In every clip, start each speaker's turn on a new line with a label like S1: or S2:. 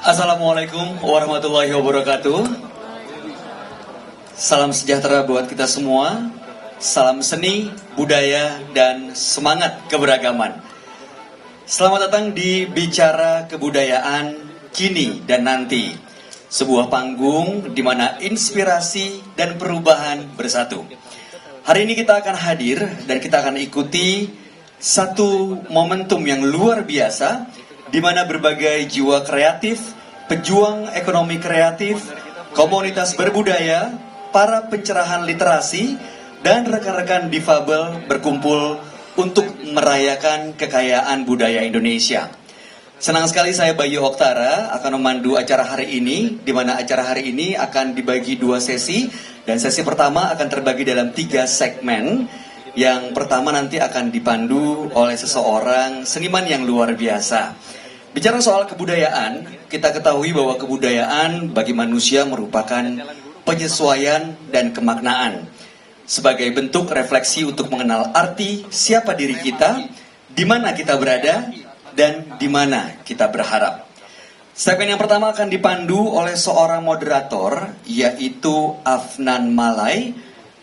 S1: Assalamualaikum warahmatullahi wabarakatuh. Salam sejahtera buat kita semua. Salam seni, budaya, dan semangat keberagaman. Selamat datang di Bicara Kebudayaan Kini dan Nanti, sebuah panggung di mana inspirasi dan perubahan bersatu. Hari ini kita akan hadir dan kita akan ikuti satu momentum yang luar biasa, di mana berbagai jiwa kreatif, pejuang ekonomi kreatif, komunitas berbudaya, para pencerahan literasi, dan rekan-rekan difabel berkumpul untuk merayakan kekayaan budaya Indonesia. Senang sekali saya Bayu Oktara akan memandu acara hari ini, di mana acara hari ini akan dibagi 2 sesi, dan sesi pertama akan terbagi dalam 3 segmen. Yang pertama nanti akan dipandu oleh seseorang seniman yang luar biasa. Bicara soal kebudayaan, kita ketahui bahwa kebudayaan bagi manusia merupakan penyesuaian dan kemaknaan. Sebagai bentuk refleksi untuk mengenal arti siapa diri kita, di mana kita berada, dan di mana kita berharap. Segmen yang pertama akan dipandu oleh seorang moderator, yaitu Afnan Malai,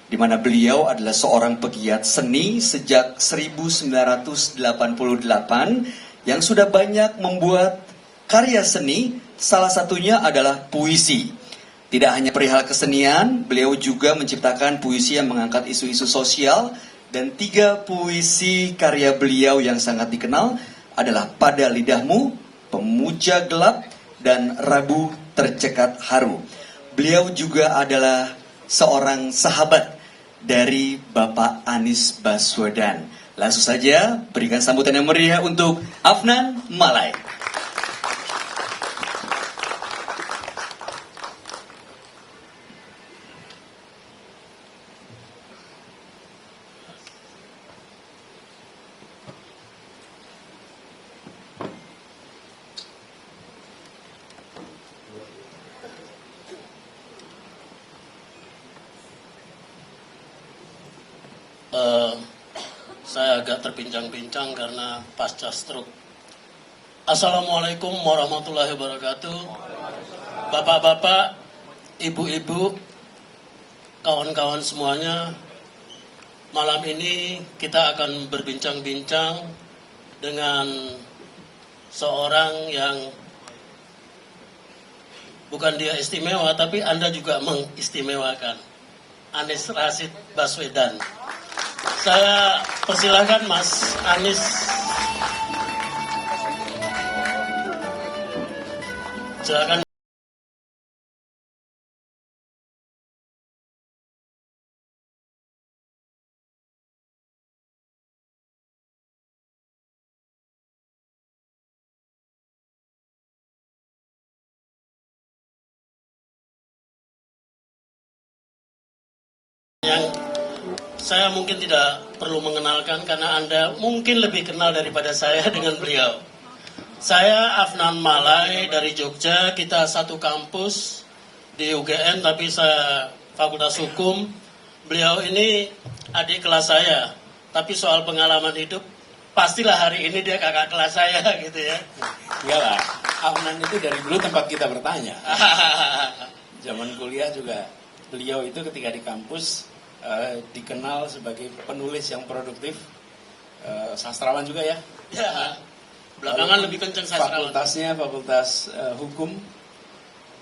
S1: di mana beliau adalah seorang pegiat seni sejak 1988 yang sudah banyak membuat karya seni, salah satunya adalah puisi. Tidak hanya perihal kesenian, beliau juga menciptakan puisi yang mengangkat isu-isu sosial, dan 3 puisi karya beliau yang sangat dikenal adalah Pada Lidahmu, Pemuja Gelap, dan Rabu Tercekat Haru. Beliau juga adalah seorang sahabat dari Bapak Anies Baswedan. Langsung saja berikan sambutan yang meriah untuk Afnan Malai.
S2: Saya agak terbincang-bincang karena pasca stroke. Assalamualaikum warahmatullahi wabarakatuh. Bapak-bapak, ibu-ibu, kawan-kawan semuanya, malam ini kita akan berbincang-bincang dengan seorang yang bukan dia istimewa, tapi Anda juga mengistimewakan, Anies Rashid Baswedan. Saya persilahkan Mas Anies. Silakan. Yang saya mungkin tidak perlu mengenalkan karena Anda mungkin lebih kenal daripada saya dengan beliau. Saya Afnan Malai dari Jogja, kita satu kampus di UGM, tapi saya Fakultas Hukum. Beliau ini adik kelas saya, tapi soal pengalaman hidup, pastilah hari ini dia kakak kelas saya gitu ya.
S3: Iyalah, Afnan itu dari dulu tempat kita bertanya. Zaman kuliah juga, beliau itu ketika di kampus, dikenal sebagai penulis yang produktif, sastrawan juga ya.
S2: Ya, belakangan lebih kencang sastrawan.
S3: Fakultasnya fakultas hukum,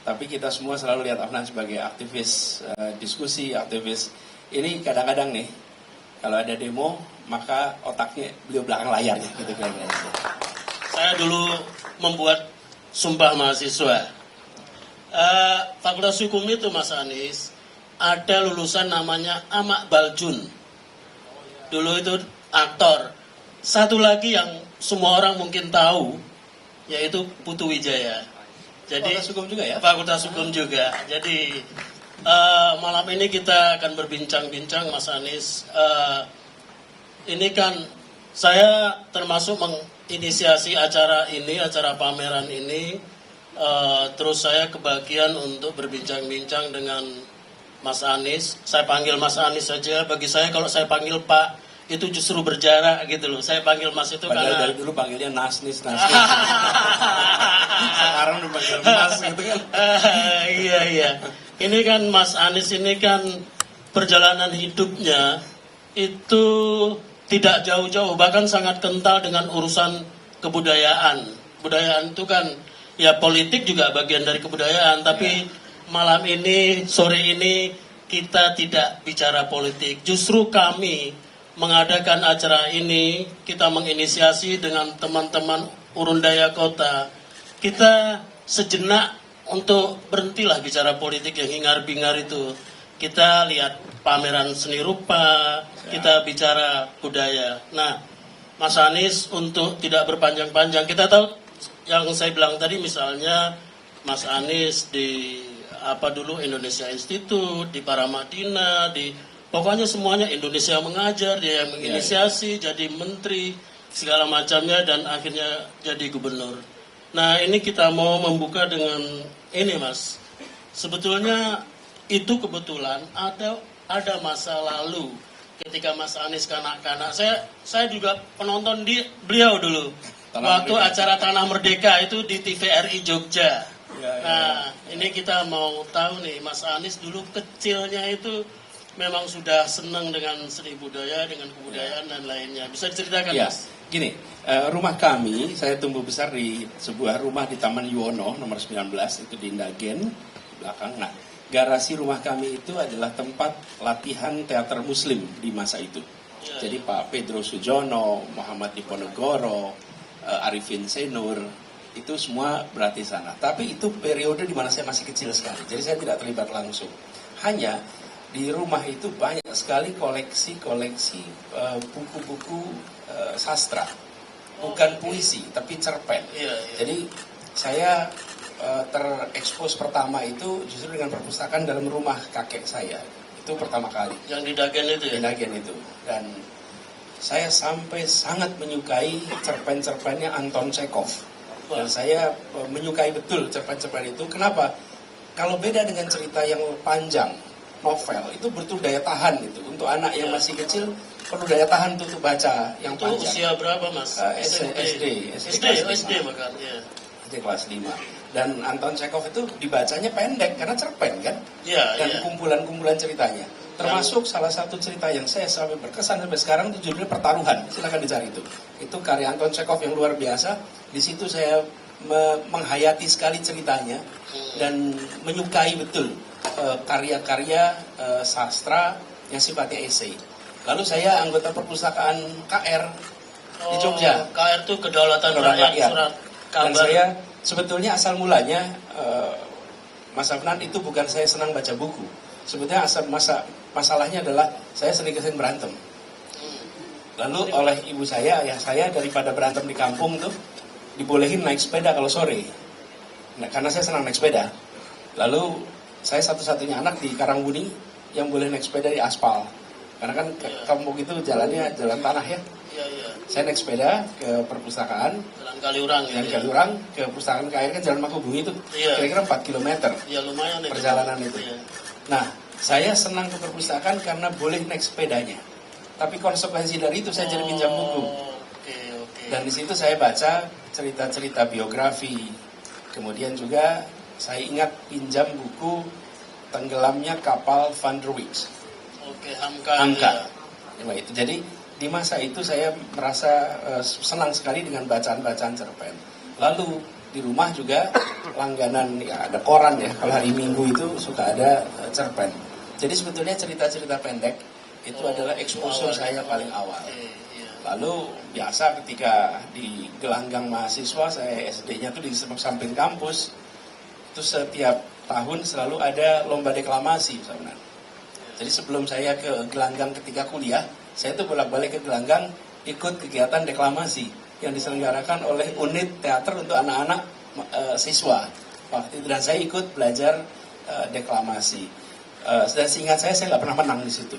S3: tapi kita semua selalu lihat Afnan sebagai aktivis diskusi, aktivis. Ini kadang-kadang nih, kalau ada demo, maka otaknya beliau belakang layarnya gitu kira-kira.
S2: Saya dulu membuat sumpah mahasiswa. Fakultas Hukum itu Mas Anies, ada lulusan namanya Amak Baljun. Dulu itu aktor. Satu lagi yang semua orang mungkin tahu, yaitu Putu Wijaya. Jadi
S3: Fakultas Hukum juga ya?
S2: Fakultas Hukum juga. Jadi malam ini kita akan berbincang-bincang Mas Anies. Ini kan saya termasuk menginisiasi acara ini, acara pameran ini. Terus saya kebagian untuk berbincang-bincang dengan Mas Anies. Saya panggil Mas Anies saja. Bagi saya kalau saya panggil Pak itu justru berjarak gitu loh. Saya panggil Mas itu
S3: padahal
S2: karena
S3: dari dulu panggilnya Nasnis. Sekarang udah panggil Mas gitu kan.
S2: Iya. Ini kan Mas Anies ini kan perjalanan hidupnya itu tidak jauh-jauh, bahkan sangat kental dengan urusan kebudayaan. Kebudayaan itu kan ya politik juga bagian dari kebudayaan, tapi malam ini, sore ini, kita tidak bicara politik. Justru kami mengadakan acara ini, kita menginisiasi dengan teman-teman Urundaya Kota. Kita sejenak untuk berhentilah bicara politik yang hingar-bingar itu. Kita lihat pameran seni rupa, kita bicara budaya. Nah, Mas Anies untuk tidak berpanjang-panjang, kita tahu yang saya bilang tadi, misalnya Mas Anies di Indonesia Institute, di Paramadina, pokoknya semuanya Indonesia Mengajar, dia yang menginisiasi, jadi menteri, segala macamnya, dan akhirnya jadi gubernur. Nah, ini kita mau membuka dengan ini, Mas. Sebetulnya itu kebetulan ada masa lalu ketika Mas Anies kanak-kanak. Saya juga penonton beliau dulu. Waktu acara Tanah Merdeka itu di TVRI Jogja. Nah, ini kita mau tahu nih, Mas Anies dulu kecilnya itu memang sudah senang dengan seni budaya, dengan kebudayaan dan lainnya. Bisa diceritakan,
S3: Ya,
S2: Mas?
S3: gini, rumah kami, saya tumbuh besar di sebuah rumah di Taman Yuwono nomor 19, itu di Ndagen, belakang. Nah, garasi rumah kami itu adalah tempat latihan teater muslim di masa itu. Jadi Pak Pedro Sujono, Muhammad Diponegoro, Arifin Senur, itu semua berlatih sana. Tapi itu periode di mana saya masih kecil sekali, jadi saya tidak terlibat langsung. Hanya di rumah itu banyak sekali koleksi-koleksi buku-buku sastra, bukan puisi, tapi cerpen. Jadi saya terekspos pertama itu justru dengan perpustakaan dalam rumah kakek saya. Itu pertama kali.
S2: Yang di Dagen itu ya?
S3: Di Dagen itu. Dan saya sampai sangat menyukai cerpen-cerpennya Anton Chekhov. Dan saya menyukai betul cerpen-cerpen itu. Kenapa? Kalau beda dengan cerita yang panjang, novel, itu betul daya tahan itu. Untuk anak yang masih kecil, perlu daya tahan untuk baca yang
S2: itu
S3: panjang.
S2: Usia berapa, Mas? SD makanya.
S3: SD kelas 5. Dan Anton Chekhov itu dibacanya pendek karena cerpen kan? Dan kumpulan-kumpulan ceritanya. Termasuk salah satu cerita yang saya sampai berkesan sampai sekarang itu judulnya Pertaruhan. Silakan dicari itu. Itu karya Anton Chekhov yang luar biasa. Di situ saya menghayati sekali ceritanya dan menyukai betul karya-karya sastra yang sifatnya esai. Lalu saya anggota perpustakaan KR di Jogja.
S2: KR itu Kedaulatan Rakyat, surat kabar.
S3: Dan saya sebetulnya asal mulanya Mas Afnan itu bukan saya senang baca buku. Sebetulnya masalahnya adalah saya sering berantem. Lalu oleh ibu saya, ayah saya, daripada berantem di kampung tuh dibolehin naik sepeda kalau sore. Nah, karena saya senang naik sepeda. Lalu saya satu-satunya anak di Karangwuni yang boleh naik sepeda di aspal. Karena kan kampung itu jalannya jalan tanah ya. Saya naik sepeda ke perpustakaan.
S2: Jalan Kaliurang.
S3: Kaliurang ke perpustakaan KR kan jalan Mangkubumi itu. Kira-kira 4 km.
S2: Ya lumayan
S3: perjalanan itu. Nah, saya senang ke perpustakaan karena boleh naik sepedanya. Tapi konsekuensi dari itu saya jadi pinjam buku. Dan di situ saya baca cerita-cerita biografi. Kemudian juga saya ingat pinjam buku Tenggelamnya Kapal Van der Wijk. Hamka. Ya, itu. Jadi di masa itu saya merasa senang sekali dengan bacaan-bacaan cerpen. Lalu di rumah juga langganan ya, ada koran ya. Kalau hari Minggu itu suka ada cerpen. Jadi sebetulnya cerita-cerita pendek itu adalah exposure saya paling awal. Lalu biasa ketika di gelanggang mahasiswa, saya SD-nya tuh di samping kampus, itu setiap tahun selalu ada lomba deklamasi sebenarnya. Jadi sebelum saya ke gelanggang ketika kuliah, saya tuh bolak-balik ke gelanggang ikut kegiatan deklamasi yang diselenggarakan oleh unit teater untuk anak-anak siswa. Waktu itu dan saya ikut belajar deklamasi. Dan seingat saya nggak pernah menang di situ.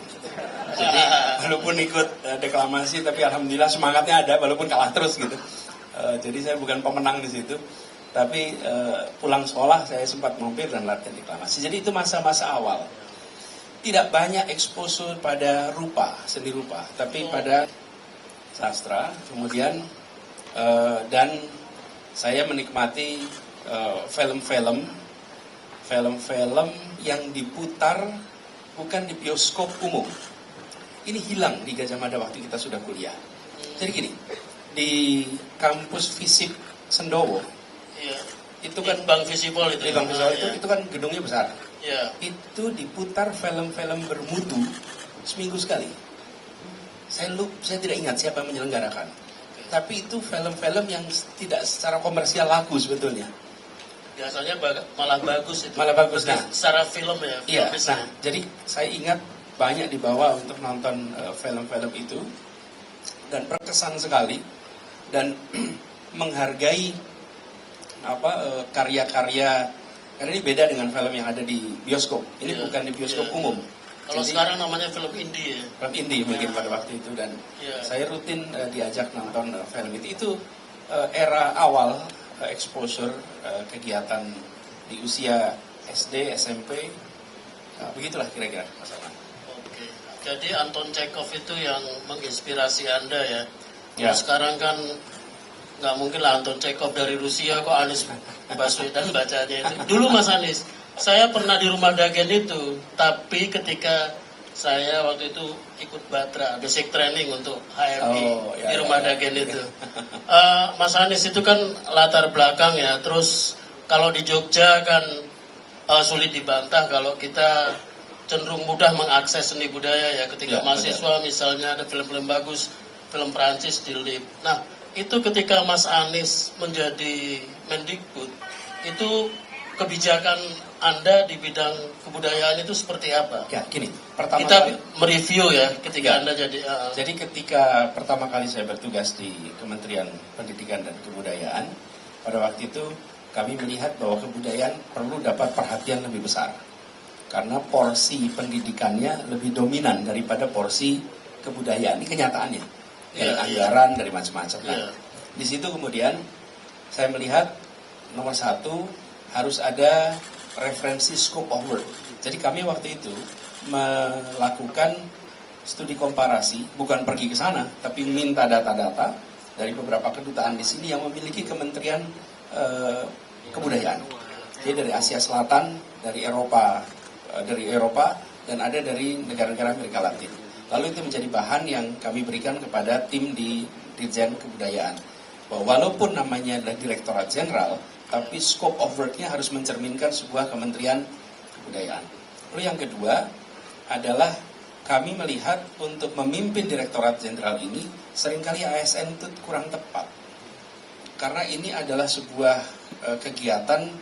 S3: Jadi walaupun ikut deklamasi, tapi alhamdulillah semangatnya ada, walaupun kalah terus gitu. Jadi saya bukan pemenang di situ. Tapi pulang sekolah saya sempat mampir dan latihan deklamasi. Jadi itu masa-masa awal. Tidak banyak exposure pada seni rupa, tapi pada sastra. Kemudian dan saya menikmati film-film yang diputar bukan di bioskop umum. Ini hilang di Gajah Mada waktu kita sudah kuliah. Jadi gini, di kampus FISIP Sendowo, itu kan
S2: Bank Visipol itu.
S3: Bank Visipol itu kan gedungnya besar.
S2: Itu
S3: diputar film-film bermutu seminggu sekali. Saya tidak ingat siapa yang menyelenggarakan. Tapi itu film-film yang tidak secara komersial laku sebetulnya.
S2: Biasanya malah bagus itu.
S3: Malah bagus. Nah,
S2: secara film ya.
S3: Iya. Nah, jadi saya ingat banyak dibawa untuk nonton film-film itu dan berkesan sekali dan menghargai karya-karya, karena ini beda dengan film yang ada di bioskop. Ini
S2: Iya.
S3: bukan di bioskop
S2: Iya.
S3: umum.
S2: Kalau
S3: Jadi,
S2: sekarang namanya film indie ya.
S3: film indie mungkin pada waktu itu, dan
S2: Iya.
S3: saya rutin diajak nonton film itu. Itu era awal exposure kegiatan di usia SD, SMP, begitulah kira-kira masalah.
S2: Oke. Jadi Anton Chekhov itu yang menginspirasi Anda ya.
S3: Ya.
S2: Nah, sekarang kan nggak mungkin lah Anton Chekhov dari Rusia kok Anies Baswedan bacanya itu. Dulu Mas Anies, saya pernah di Rumah Dagen itu, tapi ketika saya waktu itu ikut Batra, basic training untuk HMI di Rumah Dagen itu. Mas Anies itu kan latar belakang ya, terus kalau di Jogja kan sulit dibantah kalau kita cenderung mudah mengakses seni budaya ya, ketika
S3: Ya,
S2: mahasiswa misalnya ada film-film bagus, film Prancis di LIP. Nah, itu ketika Mas Anies menjadi Mendikbud, itu kebijakan Anda di bidang kebudayaan itu seperti apa?
S3: Ya, gini. Pertama
S2: Kita
S3: kali,
S2: mereview ya ketika
S3: Ya.
S2: Anda jadi
S3: jadi ketika pertama kali saya bertugas di Kementerian Pendidikan dan Kebudayaan, pada waktu itu kami melihat bahwa kebudayaan perlu dapat perhatian lebih besar. Karena porsi pendidikannya lebih dominan daripada porsi kebudayaan. Ini kenyataannya. Dari
S2: Iya,
S3: anggaran, dari macam-macam. Nah,
S2: Iya.
S3: di situ kemudian saya melihat nomor satu harus ada referensi scope of work. Jadi kami waktu itu melakukan studi komparasi, bukan pergi ke sana, tapi minta data-data dari beberapa kedutaan di sini yang memiliki kementerian kebudayaan. Jadi dari Asia Selatan, dari Eropa, dan ada dari negara-negara Amerika Latin. Lalu itu menjadi bahan yang kami berikan kepada tim di Dirjen Kebudayaan. Bahwa walaupun namanya adalah Direktorat Jenderal, tapi scope of work-nya harus mencerminkan sebuah kementerian kebudayaan. Lalu yang kedua adalah kami melihat untuk memimpin Direktorat Jenderal ini seringkali ASN itu kurang tepat. Karena ini adalah sebuah kegiatan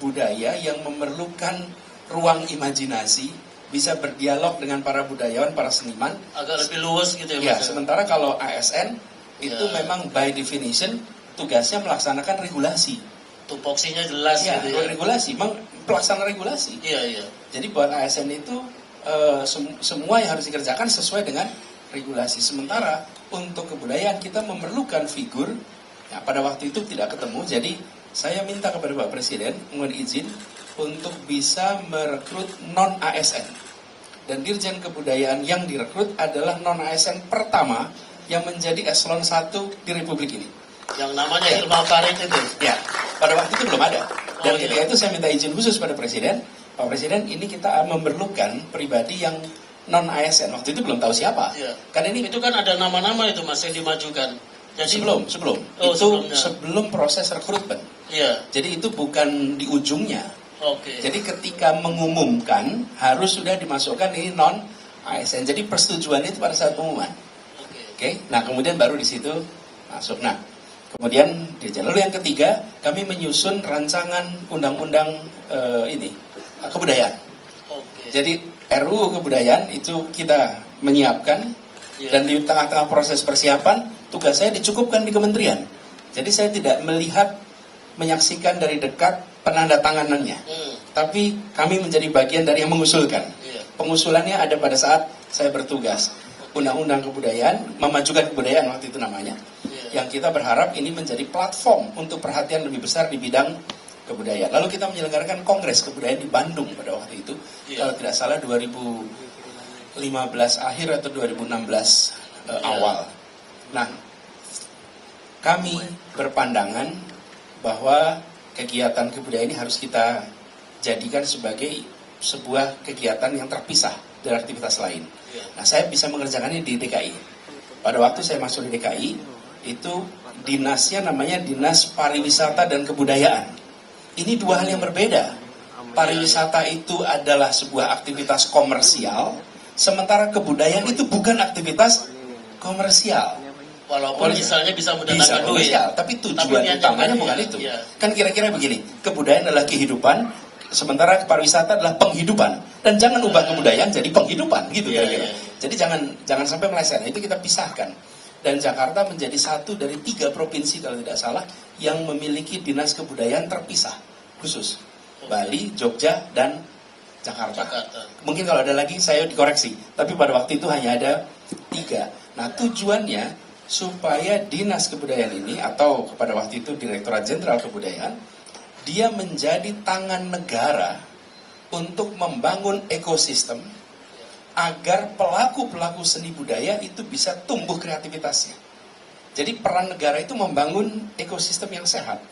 S3: budaya yang memerlukan ruang imajinasi, bisa berdialog dengan para budayawan, para seniman.
S2: agak lebih luas gitu ya
S3: Ya,
S2: Mas.
S3: sementara kalau ASN itu
S2: Ya.
S3: memang by definition tugasnya melaksanakan regulasi.
S2: Tupoksinya jelas
S3: Ya,
S2: gitu ya.
S3: regulasi, memang pelaksana regulasi.
S2: Iya, iya.
S3: Jadi buat ASN itu semua yang harus dikerjakan sesuai dengan regulasi. Sementara untuk kebudayaan kita memerlukan figur. Ya, pada waktu itu tidak ketemu. Jadi saya minta kepada Pak Presiden mohon izin untuk bisa merekrut non ASN. Dan Dirjen Kebudayaan yang direkrut adalah non ASN pertama yang menjadi eselon 1 di Republik ini.
S2: Yang namanya
S3: Ya.
S2: Hilma Farid itu.
S3: Ya, pada waktu itu belum ada. Dan
S2: Oh, iya.
S3: ketika itu saya minta izin khusus pada Presiden, Pak Presiden, ini kita memerlukan pribadi yang non ASN. Waktu itu belum tahu siapa.
S2: Iya.
S3: Karena ini
S2: Itu kan ada nama-nama itu Mas yang dimajukan. Jadi
S3: sebelum
S2: Oh,
S3: itu
S2: sebelumnya.
S3: sebelum proses rekrutmen.
S2: Iya.
S3: Jadi itu bukan di ujungnya.
S2: Oke.
S3: Jadi ketika mengumumkan harus sudah dimasukkan ini non ASN. Jadi persetujuan itu pada saat pengumuman.
S2: Oke.
S3: Oke. Nah, kemudian baru di situ masuk. Nah, kemudian lalu yang ketiga, kami menyusun rancangan undang-undang kebudayaan.
S2: Oke.
S3: Jadi RUU kebudayaan itu kita menyiapkan.
S2: Iya.
S3: Dan di tengah-tengah proses persiapan, tugas saya dicukupkan di kementerian. Jadi saya tidak menyaksikan dari dekat penandatanganannya. Tapi kami menjadi bagian dari yang mengusulkan.
S2: Iya.
S3: Pengusulannya ada pada saat saya bertugas. Undang-undang kebudayaan, memajukan kebudayaan waktu itu namanya.
S2: Iya.
S3: Yang kita berharap ini menjadi platform untuk perhatian lebih besar di bidang kebudayaan. Lalu kita menyelenggarakan Kongres Kebudayaan di Bandung pada waktu itu.
S2: Iya.
S3: Kalau tidak salah 2015 akhir atau 2016 awal. Nah, kami berpandangan bahwa kegiatan kebudayaan ini harus kita jadikan sebagai sebuah kegiatan yang terpisah dari aktivitas lain.
S2: Iya.
S3: Nah, saya bisa mengerjakannya di DKI. Pada waktu saya masuk di DKI, itu dinasnya namanya Dinas Pariwisata dan Kebudayaan. Ini dua hal yang berbeda. Pariwisata itu adalah sebuah aktivitas komersial, sementara kebudayaan itu bukan aktivitas komersial.
S2: Walaupun misalnya bisa mendatangkan duit.
S3: komersial, tapi tujuan
S2: niatnya
S3: utamanya
S2: kan,
S3: bukan
S2: iya,
S3: itu.
S2: iya.
S3: Kan kira-kira begini, kebudayaan adalah kehidupan, sementara pariwisata adalah penghidupan. Dan jangan ubah kebudayaan jadi penghidupan, gitu
S2: Iya,
S3: kira-kira.
S2: iya.
S3: Jadi jangan sampai meleset. Nah, itu kita pisahkan. Dan Jakarta menjadi satu dari 3 provinsi kalau tidak salah yang memiliki dinas kebudayaan terpisah khusus. Bali, Jogja, dan Jakarta. Mungkin kalau ada lagi saya dikoreksi, tapi pada waktu itu hanya ada 3. Nah, tujuannya supaya dinas kebudayaan ini, atau pada waktu itu Direktorat Jenderal Kebudayaan, dia menjadi tangan negara untuk membangun ekosistem agar pelaku-pelaku seni budaya itu bisa tumbuh kreativitasnya. Jadi peran negara itu membangun ekosistem yang sehat.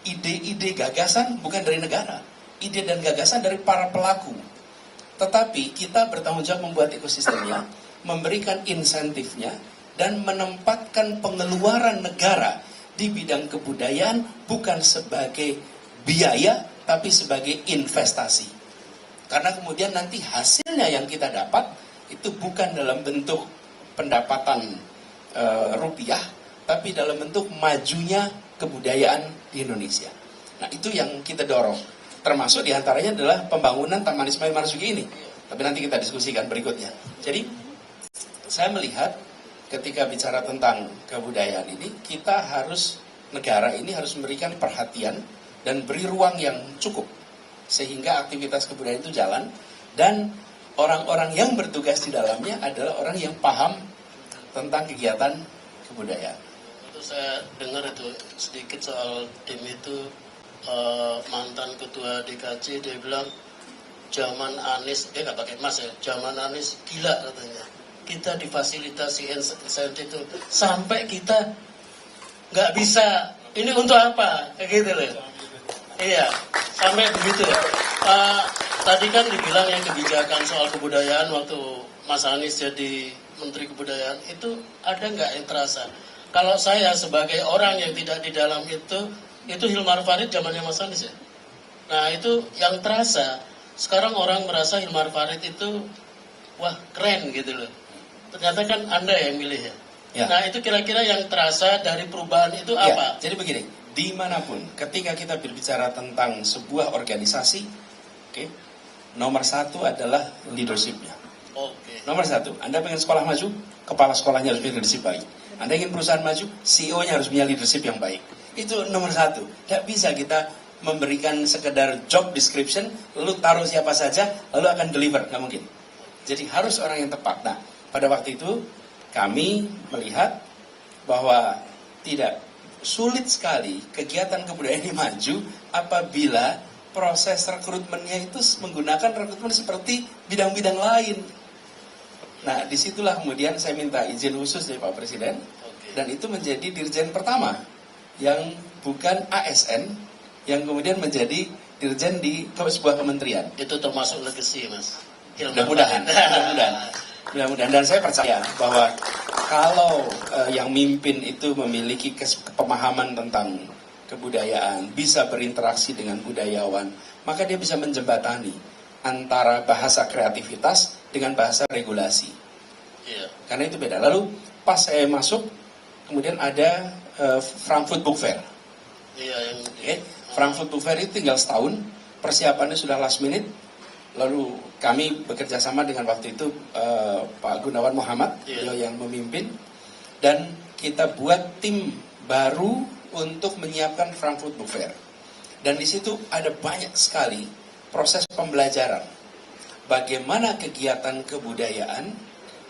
S3: Ide-ide gagasan bukan dari negara, ide dan gagasan dari para pelaku. Tetapi kita bertanggung jawab membuat ekosistemnya, memberikan insentifnya, dan menempatkan pengeluaran negara di bidang kebudayaan bukan sebagai biaya, tapi sebagai investasi. Karena kemudian nanti hasilnya yang kita dapat itu bukan dalam bentuk pendapatan rupiah, tapi dalam bentuk majunya kebudayaan di Indonesia. Nah, itu yang kita dorong. Termasuk diantaranya adalah pembangunan Taman Ismail Marzuki ini. Tapi nanti kita diskusikan berikutnya. Jadi, saya melihat ketika bicara tentang kebudayaan ini, kita harus, negara ini harus memberikan perhatian dan beri ruang yang cukup sehingga aktivitas kebudayaan itu jalan, dan orang-orang yang bertugas di dalamnya adalah orang yang paham tentang kegiatan kebudayaan.
S2: Itu saya dengar itu sedikit soal tim itu, mantan ketua DKJ dia bilang zaman Anies, dia nggak pakai emas ya, zaman Anies gila katanya. Kita difasilitasi insentif itu sampai kita nggak bisa, ini untuk apa, kayak gitu loh. Iya, sampai begitu. Tadi kan dibilang yang kebijakan soal kebudayaan waktu Mas Anies jadi Menteri Kebudayaan, itu ada nggak yang terasa? Kalau saya sebagai orang yang tidak di dalam itu Hilmar Farid zamannya Mas Anies ya. Nah itu yang terasa. Sekarang orang merasa Hilmar Farid itu wah keren gitu loh. Ternyata kan Anda yang milih ya.
S3: Ya.
S2: Nah itu kira-kira yang terasa dari perubahan itu apa?
S3: Ya, jadi begini, dimanapun ketika kita berbicara tentang sebuah organisasi, oke, nomor 1 adalah leadershipnya.
S2: Oke.
S3: Nomor 1, Anda pengen sekolah maju, kepala sekolahnya harus punya leadership baik. Anda ingin perusahaan maju, CEO-nya harus punya leadership yang baik. Itu nomor 1. Tidak bisa kita memberikan sekedar job description, lalu taruh siapa saja, lalu akan deliver. Nggak mungkin. Jadi harus orang yang tepat. Nah, pada waktu itu kami melihat bahwa tidak sulit sekali kegiatan kebudayaan ini maju apabila proses rekrutmennya itu menggunakan rekrutmen seperti bidang-bidang lain. Nah, disitulah kemudian saya minta izin khusus dari Pak Presiden, dan itu menjadi dirjen pertama yang bukan ASN, yang kemudian menjadi dirjen di sebuah kementerian.
S2: Itu termasuk legacy, Mas.
S3: Mudah-mudahan. Dan saya percaya bahwa kalau yang mimpin itu memiliki pemahaman tentang kebudayaan, bisa berinteraksi dengan budayawan, maka dia bisa menjembatani antara bahasa kreativitas dengan bahasa regulasi.
S2: Iya.
S3: Karena itu beda. Lalu pas saya masuk, kemudian ada Frankfurt Book Fair.
S2: Iya, yang
S3: Frankfurt Book Fair itu tinggal setahun, persiapannya sudah last minute. Lalu kami bekerja sama dengan waktu itu Pak Gunawan Muhammad, beliau yang memimpin, dan kita buat tim baru untuk menyiapkan Frankfurt Book Fair. Dan di situ ada banyak sekali proses pembelajaran bagaimana kegiatan kebudayaan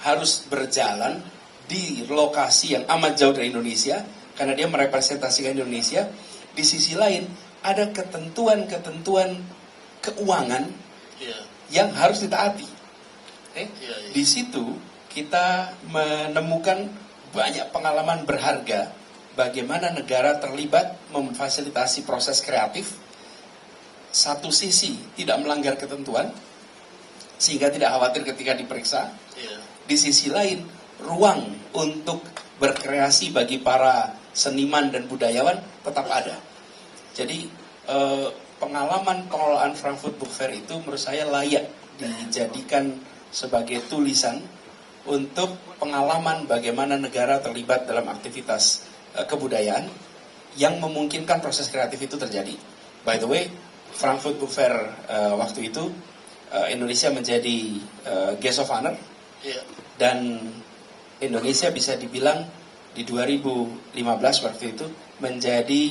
S3: harus berjalan di lokasi yang amat jauh dari Indonesia, karena dia merepresentasikan Indonesia. Di sisi lain ada ketentuan-ketentuan keuangan yang harus ditaati. Di situ kita menemukan banyak pengalaman berharga bagaimana negara terlibat memfasilitasi proses kreatif. Satu sisi tidak melanggar ketentuan sehingga tidak khawatir ketika diperiksa. Di sisi lain ruang untuk berkreasi bagi para seniman dan budayawan tetap ada. Jadi pengalaman pengelolaan Frankfurt Book Fair itu menurut saya layak dijadikan sebagai tulisan untuk pengalaman bagaimana negara terlibat dalam aktivitas kebudayaan yang memungkinkan proses kreatif itu terjadi. By the way, Frankfurt Book Fair waktu itu Indonesia menjadi guest of honor, dan Indonesia bisa dibilang di 2015 waktu itu menjadi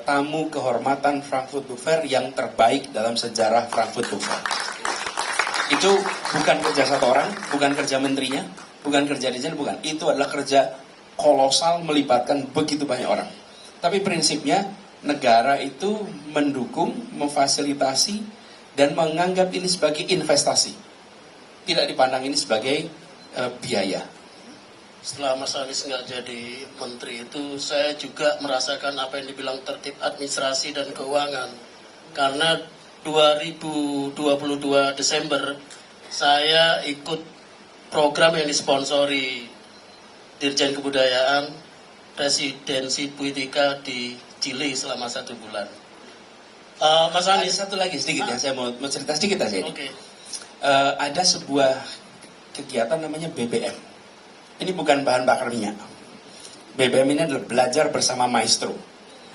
S3: tamu kehormatan Frankfurt Book Fair yang terbaik dalam sejarah Frankfurt Book Fair. Itu bukan kerja satu orang, bukan kerja menterinya, bukan kerja desain, bukan. Itu adalah kerja kolosal melibatkan begitu banyak orang. Tapi prinsipnya negara itu mendukung, memfasilitasi, dan menganggap ini sebagai investasi. Tidak dipandang ini sebagai biaya.
S2: Setelah Mas Anies nggak jadi menteri itu, saya juga merasakan apa yang dibilang tertib administrasi dan keuangan. Karena 2022 Desember, saya ikut program yang disponsori Dirjen Kebudayaan, Residensi Puitika di Chile selama 1 bulan. Mas
S3: Ada
S2: Anies,
S3: satu lagi sedikit yang saya mau cerita sedikit aja ini.
S2: oke.
S3: Ada sebuah kegiatan namanya BBM. Ini bukan bahan bakar minyak. BBM ini adalah belajar bersama maestro.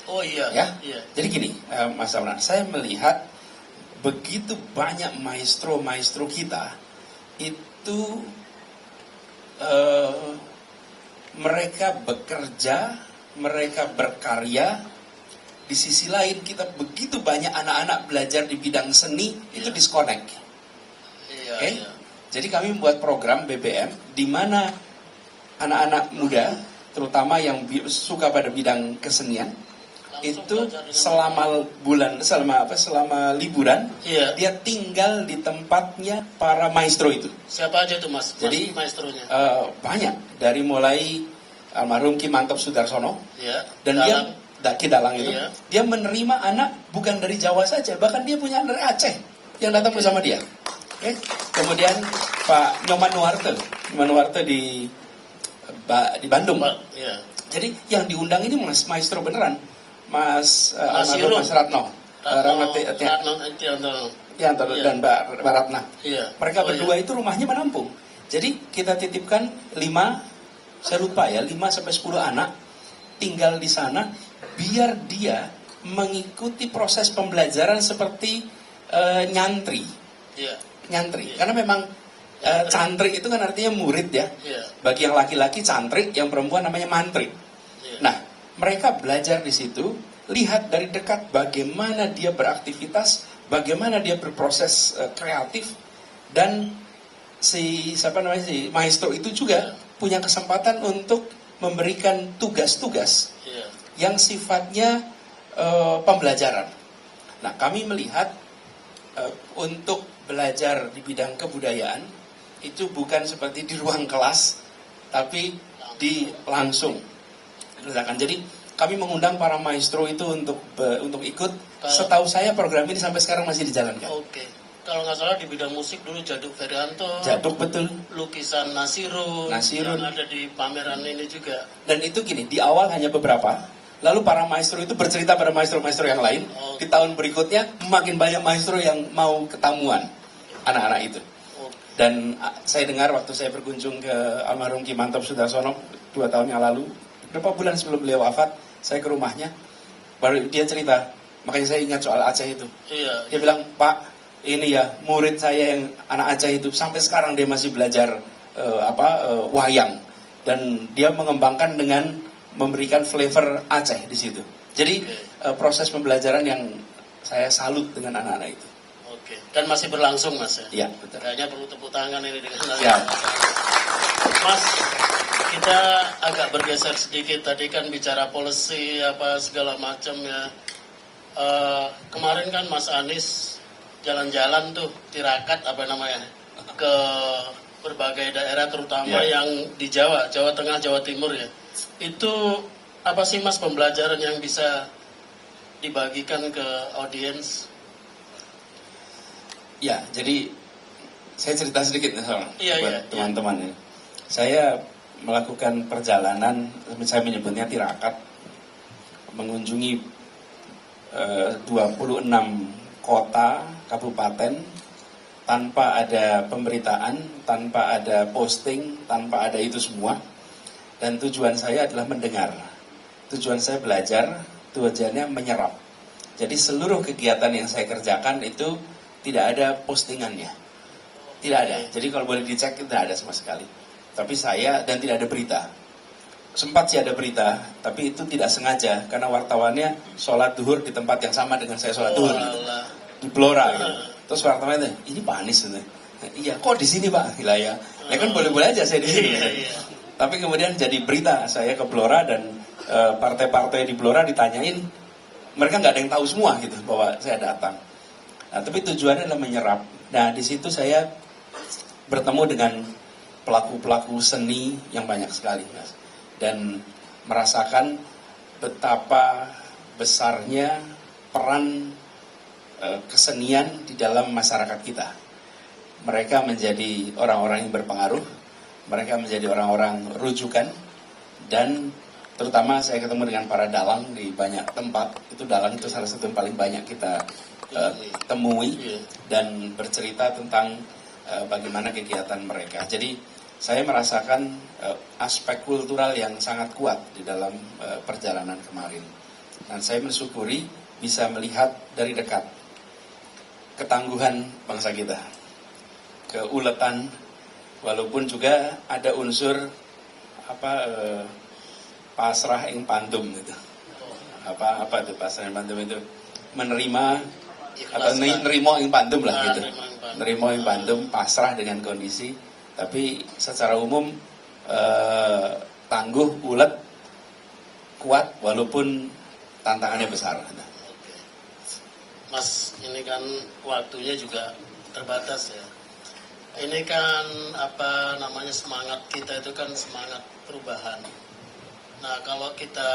S2: Oh iya,
S3: Ya,
S2: iya.
S3: jadi gini, Mas Amran, saya melihat begitu banyak maestro-maestro kita itu mereka bekerja, mereka berkarya. Di sisi lain kita begitu banyak anak-anak belajar di bidang seni itu disconnect.
S2: Iya,
S3: Oke?
S2: iya.
S3: Jadi kami membuat program BBM di mana anak-anak muda, terutama yang suka pada bidang kesenian,
S2: Langsung
S3: itu
S2: belajar dengan
S3: selama liburan,
S2: Iya.
S3: dia tinggal di tempatnya para maestro itu.
S2: Siapa aja tuh Mas?
S3: Jadi
S2: maestronya.
S3: banyak, dari mulai almarhum Ki Mantop Sudarsono,
S2: Ya.
S3: dan Ki Dalang itu,
S2: Iya.
S3: dia menerima anak bukan dari Jawa saja, bahkan dia punya anak dari Aceh yang datang bersama dia. Oke. Kemudian Pak Nyoman Nuarte di Bandung.
S2: Iya.
S3: Jadi yang diundang ini maestro beneran,
S2: Mas
S3: almarhum
S2: Hiro.
S3: Mas Ratno,
S2: Tianto.
S3: Tianto
S2: Iya.
S3: dan Mbak Ratna.
S2: Iya.
S3: Mereka
S2: Oh,
S3: berdua
S2: iya.
S3: itu rumahnya menampung. Jadi kita titipkan 5 sampai 10 anak tinggal di sana, biar dia mengikuti proses pembelajaran seperti nyantri.
S2: Iya.
S3: Karena memang cantrik itu kan artinya murid ya.
S2: Iya.
S3: Bagi yang laki-laki cantrik, yang perempuan namanya mantri.
S2: Iya.
S3: Nah, mereka belajar di situ, lihat dari dekat bagaimana dia beraktivitas, bagaimana dia berproses kreatif, dan si maestro itu juga punya kesempatan untuk memberikan tugas-tugas
S2: Iya.
S3: yang sifatnya pembelajaran. Nah, kami melihat untuk belajar di bidang kebudayaan itu bukan seperti di ruang kelas, tapi langsung dikerjakan. Jadi kami mengundang para maestro itu untuk ikut. Setahu saya program ini sampai sekarang masih dijalankan.
S2: Oke. Kalau nggak salah di bidang musik dulu Jaduk Ferianto,
S3: Jaduk betul.
S2: lukisan Nasirun,
S3: Nasirun.
S2: yang ada di pameran ini juga.
S3: Dan itu gini, di awal hanya beberapa, lalu para maestro itu bercerita pada maestro-maestro yang lain.
S2: Oh.
S3: Di tahun berikutnya makin banyak maestro yang mau ketamuan anak-anak itu.
S2: Oh.
S3: Dan saya dengar waktu saya berkunjung ke almarhum Ki Mantop Sudarsono 2 tahun yang lalu, beberapa bulan sebelum beliau wafat, saya ke rumahnya, baru dia cerita, makanya saya ingat soal Aceh itu.
S2: Iya.
S3: Dia bilang, Pak, ini ya murid saya yang anak Aceh itu sampai sekarang dia masih belajar wayang, dan dia mengembangkan dengan memberikan flavor Aceh di situ. Jadi proses pembelajaran yang saya salut dengan anak-anak itu.
S2: Oke. Dan masih berlangsung Mas ya?
S3: Iya, betul.
S2: Kayaknya perlu tepuk tangan ini dengan
S3: Ya.
S2: Mas, kita agak bergeser sedikit. Tadi kan bicara policy apa segala macam ya. Kemarin kan Mas Anies jalan-jalan tuh tirakat apa namanya ke berbagai daerah terutama
S3: Ya.
S2: yang di Jawa Tengah, Jawa Timur ya. Itu apa sih Mas pembelajaran yang bisa dibagikan ke audiens?
S3: Ya, jadi saya cerita sedikit nih soal
S2: Iya,
S3: buat
S2: iya,
S3: teman-teman ya. Saya melakukan perjalanan, saya menyebutnya tirakat, mengunjungi 26 kota, kabupaten, tanpa ada pemberitaan, tanpa ada posting, tanpa ada itu semua. Dan tujuan saya adalah mendengar. Tujuan saya belajar, tujuannya menyerap. Jadi seluruh kegiatan yang saya kerjakan itu tidak ada postingannya. Tidak ada. Jadi kalau boleh dicek tidak ada sama sekali. Tapi saya dan tidak ada berita. Sempat sih ada berita, tapi itu tidak sengaja karena wartawannya sholat duhur di tempat yang sama dengan saya sholat duhur gitu. Di Blora gitu. Terus wartawannya, ini Pak Anies gitu. Iya, kok di sini Pak? Gila ya. Ya kan boleh-boleh aja saya di sini. Tapi kemudian jadi berita saya ke Blora dan partai-partai di Blora ditanyain, mereka nggak ada yang tahu semua gitu bahwa saya datang. Nah, tapi tujuannya adalah menyerap. Nah, di situ saya bertemu dengan pelaku-pelaku seni yang banyak sekali, Mas. Dan merasakan betapa besarnya peran kesenian di dalam masyarakat kita. Mereka menjadi orang-orang yang berpengaruh, mereka menjadi orang-orang rujukan, dan terutama saya ketemu dengan para dalang di banyak tempat. Itu dalang itu salah satu yang paling banyak kita temui dan bercerita tentang bagaimana kegiatan mereka. Jadi saya merasakan aspek kultural yang sangat kuat di dalam perjalanan kemarin. Dan saya mensyukuri bisa melihat dari dekat ketangguhan bangsa kita, keuletan, walaupun juga ada unsur pasrah ing pandum gitu. Apa itu pasrah ing pandum itu? Menerima atau nerimo ing pandum lah gitu. Nerimo ing pandum, pasrah dengan kondisi. Tapi secara umum tangguh, ulet, kuat walaupun tantangannya besar.
S2: Mas, ini kan waktunya juga terbatas ya. Ini kan semangat kita itu kan semangat perubahan. Nah, kalau kita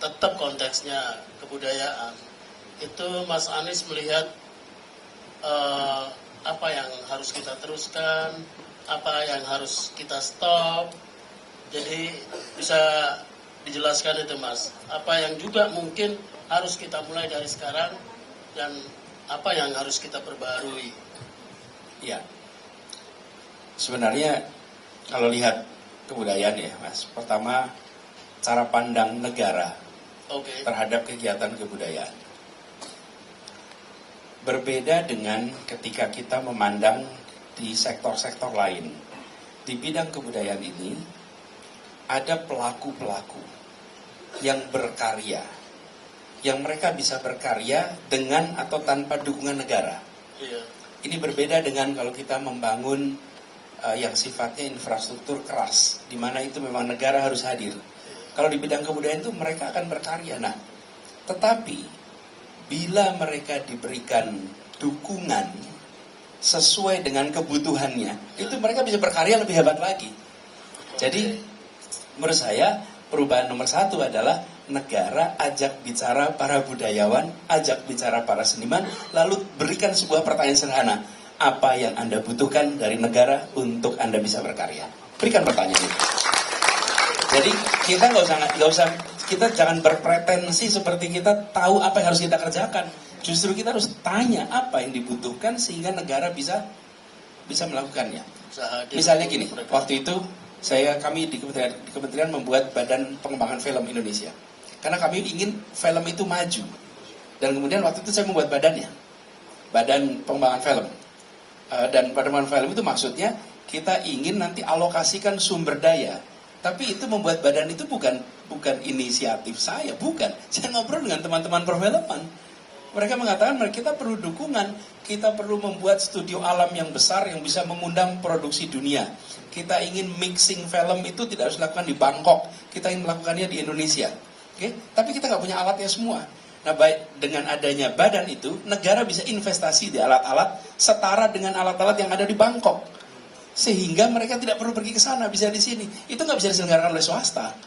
S2: tetap konteksnya kebudayaan, itu Mas Anies melihat apa yang harus kita teruskan, apa yang harus kita stop. Jadi bisa dijelaskan itu Mas, apa yang juga mungkin harus kita mulai dari sekarang dan apa yang harus kita perbarui.
S3: Ya, sebenarnya kalau lihat kebudayaan ya Mas, pertama cara pandang negara terhadap kegiatan kebudayaan berbeda dengan ketika kita memandang di sektor-sektor lain. Di bidang kebudayaan ini ada pelaku-pelaku yang berkarya, yang mereka bisa berkarya dengan atau tanpa dukungan negara.
S2: Iya.
S3: Ini berbeda dengan kalau kita membangun yang sifatnya infrastruktur keras, di mana itu memang negara harus hadir. Kalau di bidang kebudayaan itu mereka akan berkarya. Nah, tetapi bila mereka diberikan dukungan sesuai dengan kebutuhannya, itu mereka bisa berkarya lebih hebat lagi. Jadi menurut saya perubahan nomor satu adalah negara ajak bicara para budayawan, ajak bicara para seniman, lalu berikan sebuah pertanyaan sederhana, apa yang Anda butuhkan dari negara untuk Anda bisa berkarya? Berikan pertanyaan itu. Jadi kita kita jangan berpretensi seperti kita tahu apa yang harus kita kerjakan. Justru kita harus tanya apa yang dibutuhkan sehingga negara bisa melakukannya. Misalnya gini, waktu itu kami di kementerian membuat Badan Pengembangan Film Indonesia. Karena kami ingin film itu maju. Dan kemudian waktu itu saya membuat badannya, Badan Pengembangan Film. Dan Badan Pengembangan Film itu maksudnya kita ingin nanti alokasikan sumber daya. Tapi itu membuat badan itu bukan inisiatif saya, bukan. Saya ngobrol dengan teman-teman perfilman. Mereka mengatakan kita perlu dukungan, kita perlu membuat studio alam yang besar yang bisa mengundang produksi dunia. Kita ingin mixing film itu tidak harus dilakukan di Bangkok, kita ingin melakukannya di Indonesia. Oke? Tapi kita nggak punya alatnya semua. Nah, baik dengan adanya badan itu, negara bisa investasi di alat-alat setara dengan alat-alat yang ada di Bangkok. Sehingga mereka tidak perlu pergi ke sana, bisa di sini. Itu nggak bisa diselenggarakan oleh swasta.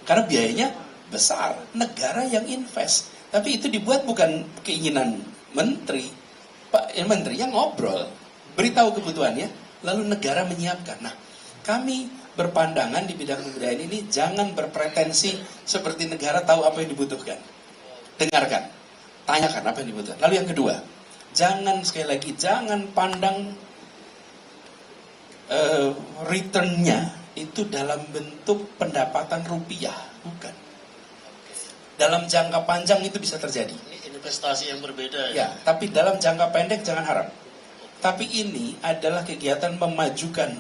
S3: Karena biayanya besar, negara yang invest. Tapi itu dibuat bukan keinginan menteri. Pak Menteri yang ngobrol, beritahu kebutuhannya, lalu negara menyiapkan. Nah, kami berpandangan di bidang kebudayaan ini jangan berpretensi seperti negara tahu apa yang dibutuhkan. Dengarkan, tanyakan apa yang dibutuhkan. Lalu yang kedua, jangan pandang returnnya itu dalam bentuk pendapatan rupiah, bukan. Dalam jangka panjang itu bisa terjadi.
S2: Ini investasi yang berbeda.
S3: Ya, tapi dalam jangka pendek jangan harap. Tapi ini adalah kegiatan memajukan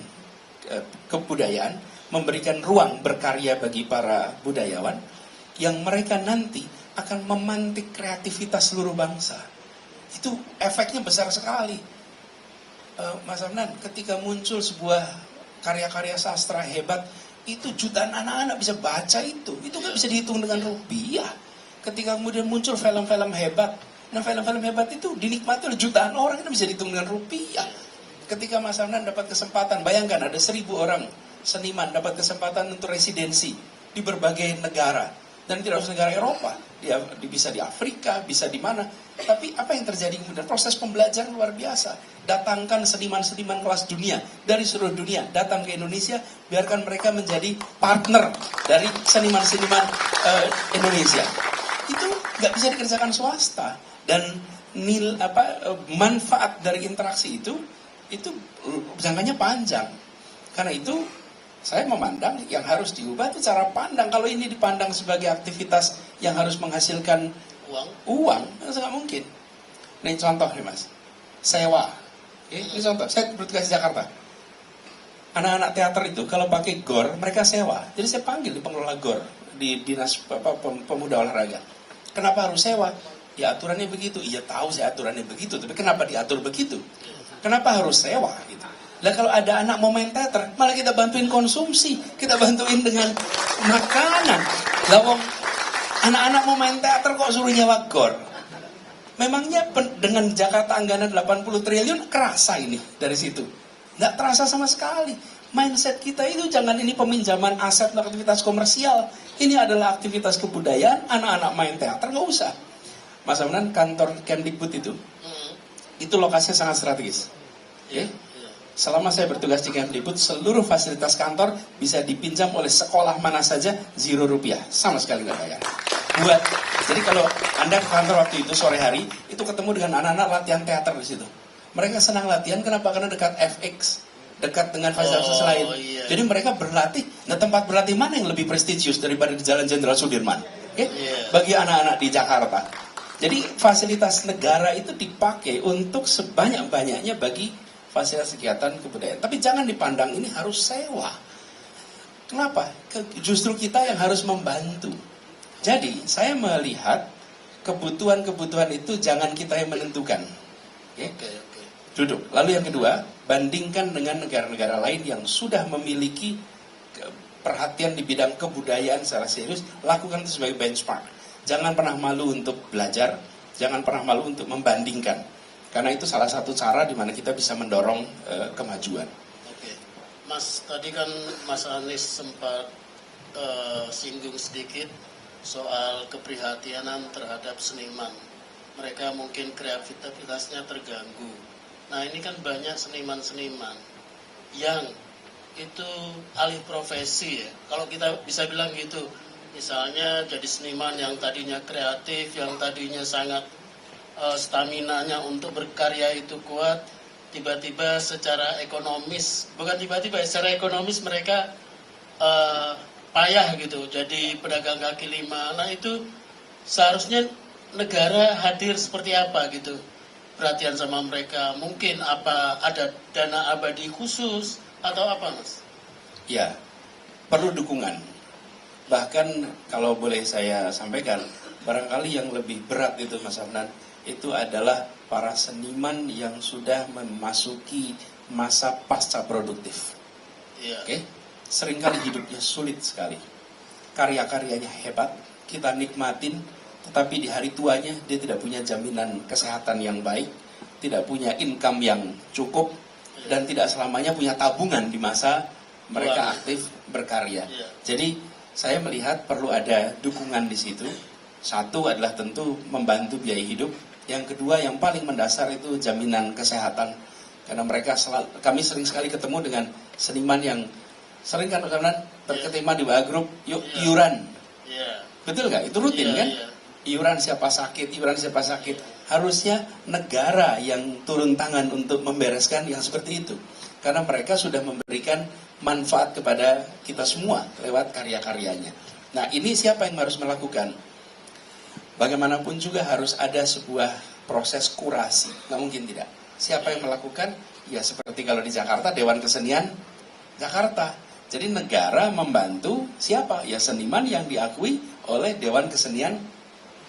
S3: kebudayaan, memberikan ruang berkarya bagi para budayawan yang mereka nanti akan memantik kreativitas seluruh bangsa. Itu efeknya besar sekali. Mas Amnan, ketika muncul sebuah karya-karya sastra hebat, itu jutaan anak-anak bisa baca itu kan bisa dihitung dengan rupiah. Ketika kemudian muncul film-film hebat, nah film-film hebat itu dinikmati oleh jutaan orang, itu bisa dihitung dengan rupiah. Ketika Mas Amnan dapat kesempatan, bayangkan ada 1.000 orang seniman dapat kesempatan untuk residensi di berbagai negara, dan tidak harus negara Eropa, dia bisa di Afrika, bisa di mana. Tapi apa yang terjadi kemudian? Proses pembelajaran luar biasa. Datangkan seniman-seniman kelas dunia dari seluruh dunia datang ke Indonesia, biarkan mereka menjadi partner dari seniman-seniman Indonesia. Itu nggak bisa dikerjakan swasta, dan manfaat dari interaksi itu jangkanya panjang. Karena itu saya memandang yang harus diubah itu cara pandang. Kalau ini dipandang sebagai aktivitas yang harus menghasilkan uang, itu nggak mungkin. Ini contoh nih Mas, sewa. Ini contoh, saya bertugas di Jakarta. Anak-anak teater itu kalau pakai GOR, mereka sewa. Jadi saya panggil di pengelola GOR, di Dinas Pemuda Olahraga. Kenapa harus sewa? Ya aturannya begitu. Iya tahu saya aturannya begitu, tapi kenapa diatur begitu? Kenapa harus sewa? Gitu. Lah kalau ada anak mau main teater, malah kita bantuin konsumsi, kita bantuin dengan makanan. Lah wong anak-anak mau main teater kok suruh nyewa GOR? Memangnya dengan Jakarta anggaran 80 triliun kerasa ini dari situ? Nggak terasa sama sekali. Mindset kita itu jangan ini peminjaman aset untuk aktivitas komersial. Ini adalah aktivitas kebudayaan, anak-anak main teater nggak usah. Mas Amnan, kantor Kemdikbud itu lokasinya sangat strategis. Okay? Selama saya bertugas di Kemdikbud, seluruh fasilitas kantor bisa dipinjam oleh sekolah mana saja, Rp0, sama sekali nggak bayar. Jadi kalau Anda ke kantor waktu itu sore hari, itu ketemu dengan anak-anak latihan teater di situ. Mereka senang latihan, kenapa? Karena dekat FX, dekat dengan fasilitas lain.
S2: Iya.
S3: Jadi mereka berlatih. Nah, tempat berlatih mana yang lebih prestisius daripada di Jalan Jenderal Sudirman? Okay? Bagi anak-anak di Jakarta. Jadi fasilitas negara itu dipakai untuk sebanyak-banyaknya bagi fasilitas kegiatan kebudayaan. Tapi jangan dipandang ini harus sewa. Kenapa? Justru kita yang harus membantu. Jadi saya melihat kebutuhan-kebutuhan itu jangan kita yang menentukan. Okay? Duduk. Lalu yang kedua, bandingkan dengan negara-negara lain yang sudah memiliki perhatian di bidang kebudayaan secara serius, lakukan itu sebagai benchmark. Jangan pernah malu untuk belajar, jangan pernah malu untuk membandingkan. Karena itu salah satu cara di mana kita bisa mendorong kemajuan.
S2: Oke. Mas, tadi kan Mas Anies sempat singgung sedikit soal keprihatinan terhadap seniman. Mereka mungkin kreativitasnya terganggu. Nah ini kan banyak seniman-seniman yang itu alih profesi ya. Kalau kita bisa bilang gitu, misalnya jadi seniman yang tadinya kreatif, yang tadinya sangat staminanya untuk berkarya itu kuat, tiba-tiba secara ekonomis, bukan tiba-tiba, secara ekonomis mereka payah gitu, jadi pedagang kaki lima. Nah itu seharusnya negara hadir seperti apa gitu, perhatian sama mereka. Mungkin apa ada dana abadi khusus atau apa Mas?
S3: Ya, perlu dukungan. Bahkan kalau boleh saya sampaikan, barangkali yang lebih berat itu Mas Afnan, itu adalah para seniman yang sudah memasuki masa pasca produktif.
S2: Iya.
S3: Oke? Seringkali hidupnya sulit sekali. Karya-karyanya hebat, kita nikmatin, tetapi di hari tuanya dia tidak punya jaminan kesehatan yang baik, tidak punya income yang cukup, dan tidak selamanya punya tabungan di masa mereka aktif berkarya. Jadi saya melihat perlu ada dukungan di situ. Satu adalah tentu membantu biaya hidup. Yang kedua yang paling mendasar itu jaminan kesehatan. Karena kami sering sekali ketemu dengan seniman yang sering kan terketema di bawah grup iuran. Betul nggak? Itu rutin kan? Iuran siapa sakit, iuran siapa sakit. Harusnya negara yang turun tangan untuk membereskan yang seperti itu. Karena mereka sudah memberikan manfaat kepada kita semua lewat karya-karyanya. Nah ini siapa yang harus melakukan? Bagaimanapun juga harus ada sebuah proses kurasi. Nggak mungkin tidak. Siapa yang melakukan? Ya seperti kalau di Jakarta Dewan Kesenian Jakarta. Jadi negara membantu siapa? Ya seniman yang diakui oleh Dewan Kesenian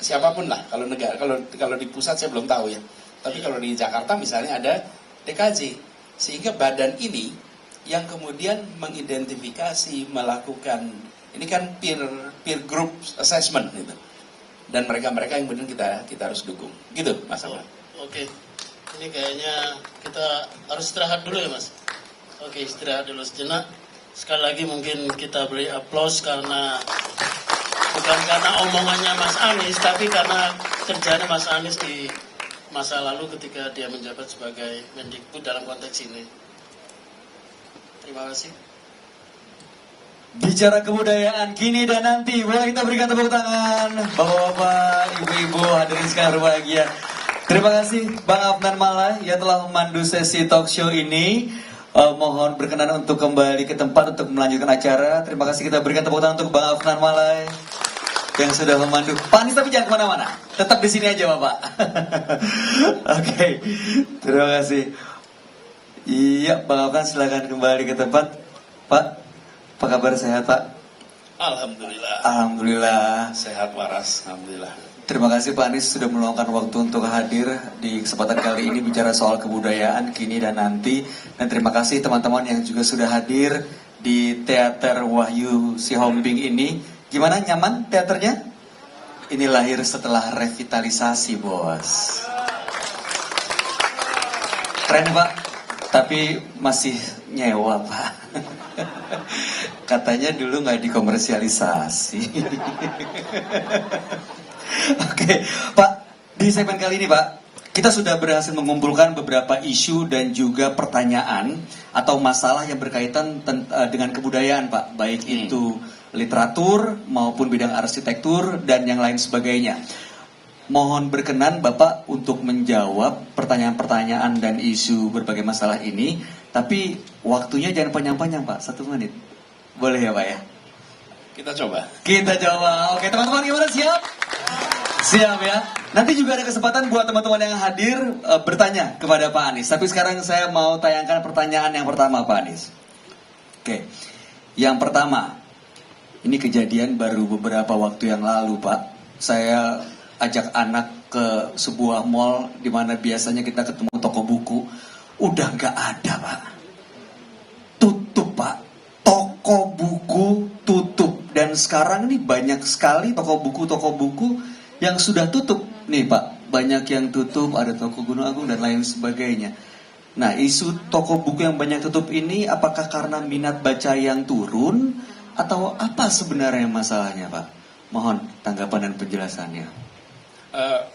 S3: siapapun lah. Kalau negara, kalau di pusat saya belum tahu ya. Tapi kalau di Jakarta misalnya ada DKJ. Sehingga badan ini yang kemudian mengidentifikasi, melakukan, ini kan peer group assessment gitu. Dan mereka-mereka yang benar kita harus dukung. Gitu Mas Ahmad.
S2: Oke. Ini kayaknya kita harus istirahat dulu ya Mas. Oke, istirahat dulu sejenak. Sekali lagi mungkin kita beri aplaus karena bukan karena omongannya Mas Anies, tapi karena kerjanya Mas Anies di masa lalu ketika dia menjabat sebagai Mendikbud dalam konteks ini. Terima kasih.
S1: Bicara kebudayaan kini dan nanti, boleh kita berikan tepuk tangan Bapak-bapak, ibu-ibu hadirin sekalian berbahagia. Terima kasih Bang Afnan Malai yang telah memandu sesi talk show ini. Mohon berkenan untuk kembali ke tempat untuk melanjutkan acara. Terima kasih, kita berikan tepuk tangan untuk Bang Afnan Malai yang sudah memandu. Pak Anies tapi jangan kemana-mana, tetap di sini aja Bapak. Oke, terima kasih. Iya, Bang Afnan silakan kembali ke tempat. Pak, apa kabar, sehat Pak?
S3: Alhamdulillah.
S1: Alhamdulillah.
S3: Sehat waras, alhamdulillah.
S1: Terima kasih Pak Anies sudah meluangkan waktu untuk hadir di kesempatan kali ini bicara soal kebudayaan kini dan nanti. Dan terima kasih teman-teman yang juga sudah hadir di Teater Wahyu Sihombing ini. Gimana, nyaman teaternya? Ini lahir setelah revitalisasi, bos. Keren Pak, tapi masih nyewa Pak. Katanya dulu nggak dikomersialisasi. Oke, Pak, di segmen kali ini Pak, kita sudah berhasil mengumpulkan beberapa isu dan juga pertanyaan atau masalah yang berkaitan dengan kebudayaan Pak, baik itu literatur maupun bidang arsitektur dan yang lain sebagainya. Mohon berkenan Bapak untuk menjawab pertanyaan-pertanyaan dan isu berbagai masalah ini, tapi waktunya jangan panjang-panjang Pak, 1 menit. Boleh ya Pak ya?
S3: Kita coba.
S1: Kita coba. Oke teman-teman, gimana, siap? Siap ya. Nanti juga ada kesempatan buat teman-teman yang hadir bertanya kepada Pak Anies. Tapi sekarang saya mau tayangkan pertanyaan yang pertama Pak Anies. Oke. Yang pertama, ini kejadian baru beberapa waktu yang lalu Pak. Saya ajak anak ke sebuah mall di mana biasanya kita ketemu toko buku. Udah nggak ada Pak. Tutup Pak. Toko buku tutup. Dan sekarang ini banyak sekali toko buku yang sudah tutup. Nih Pak, banyak yang tutup, ada toko Gunung Agung dan lain sebagainya. Nah, isu toko buku yang banyak tutup ini apakah karena minat baca yang turun atau apa sebenarnya masalahnya Pak? Mohon tanggapan dan penjelasannya.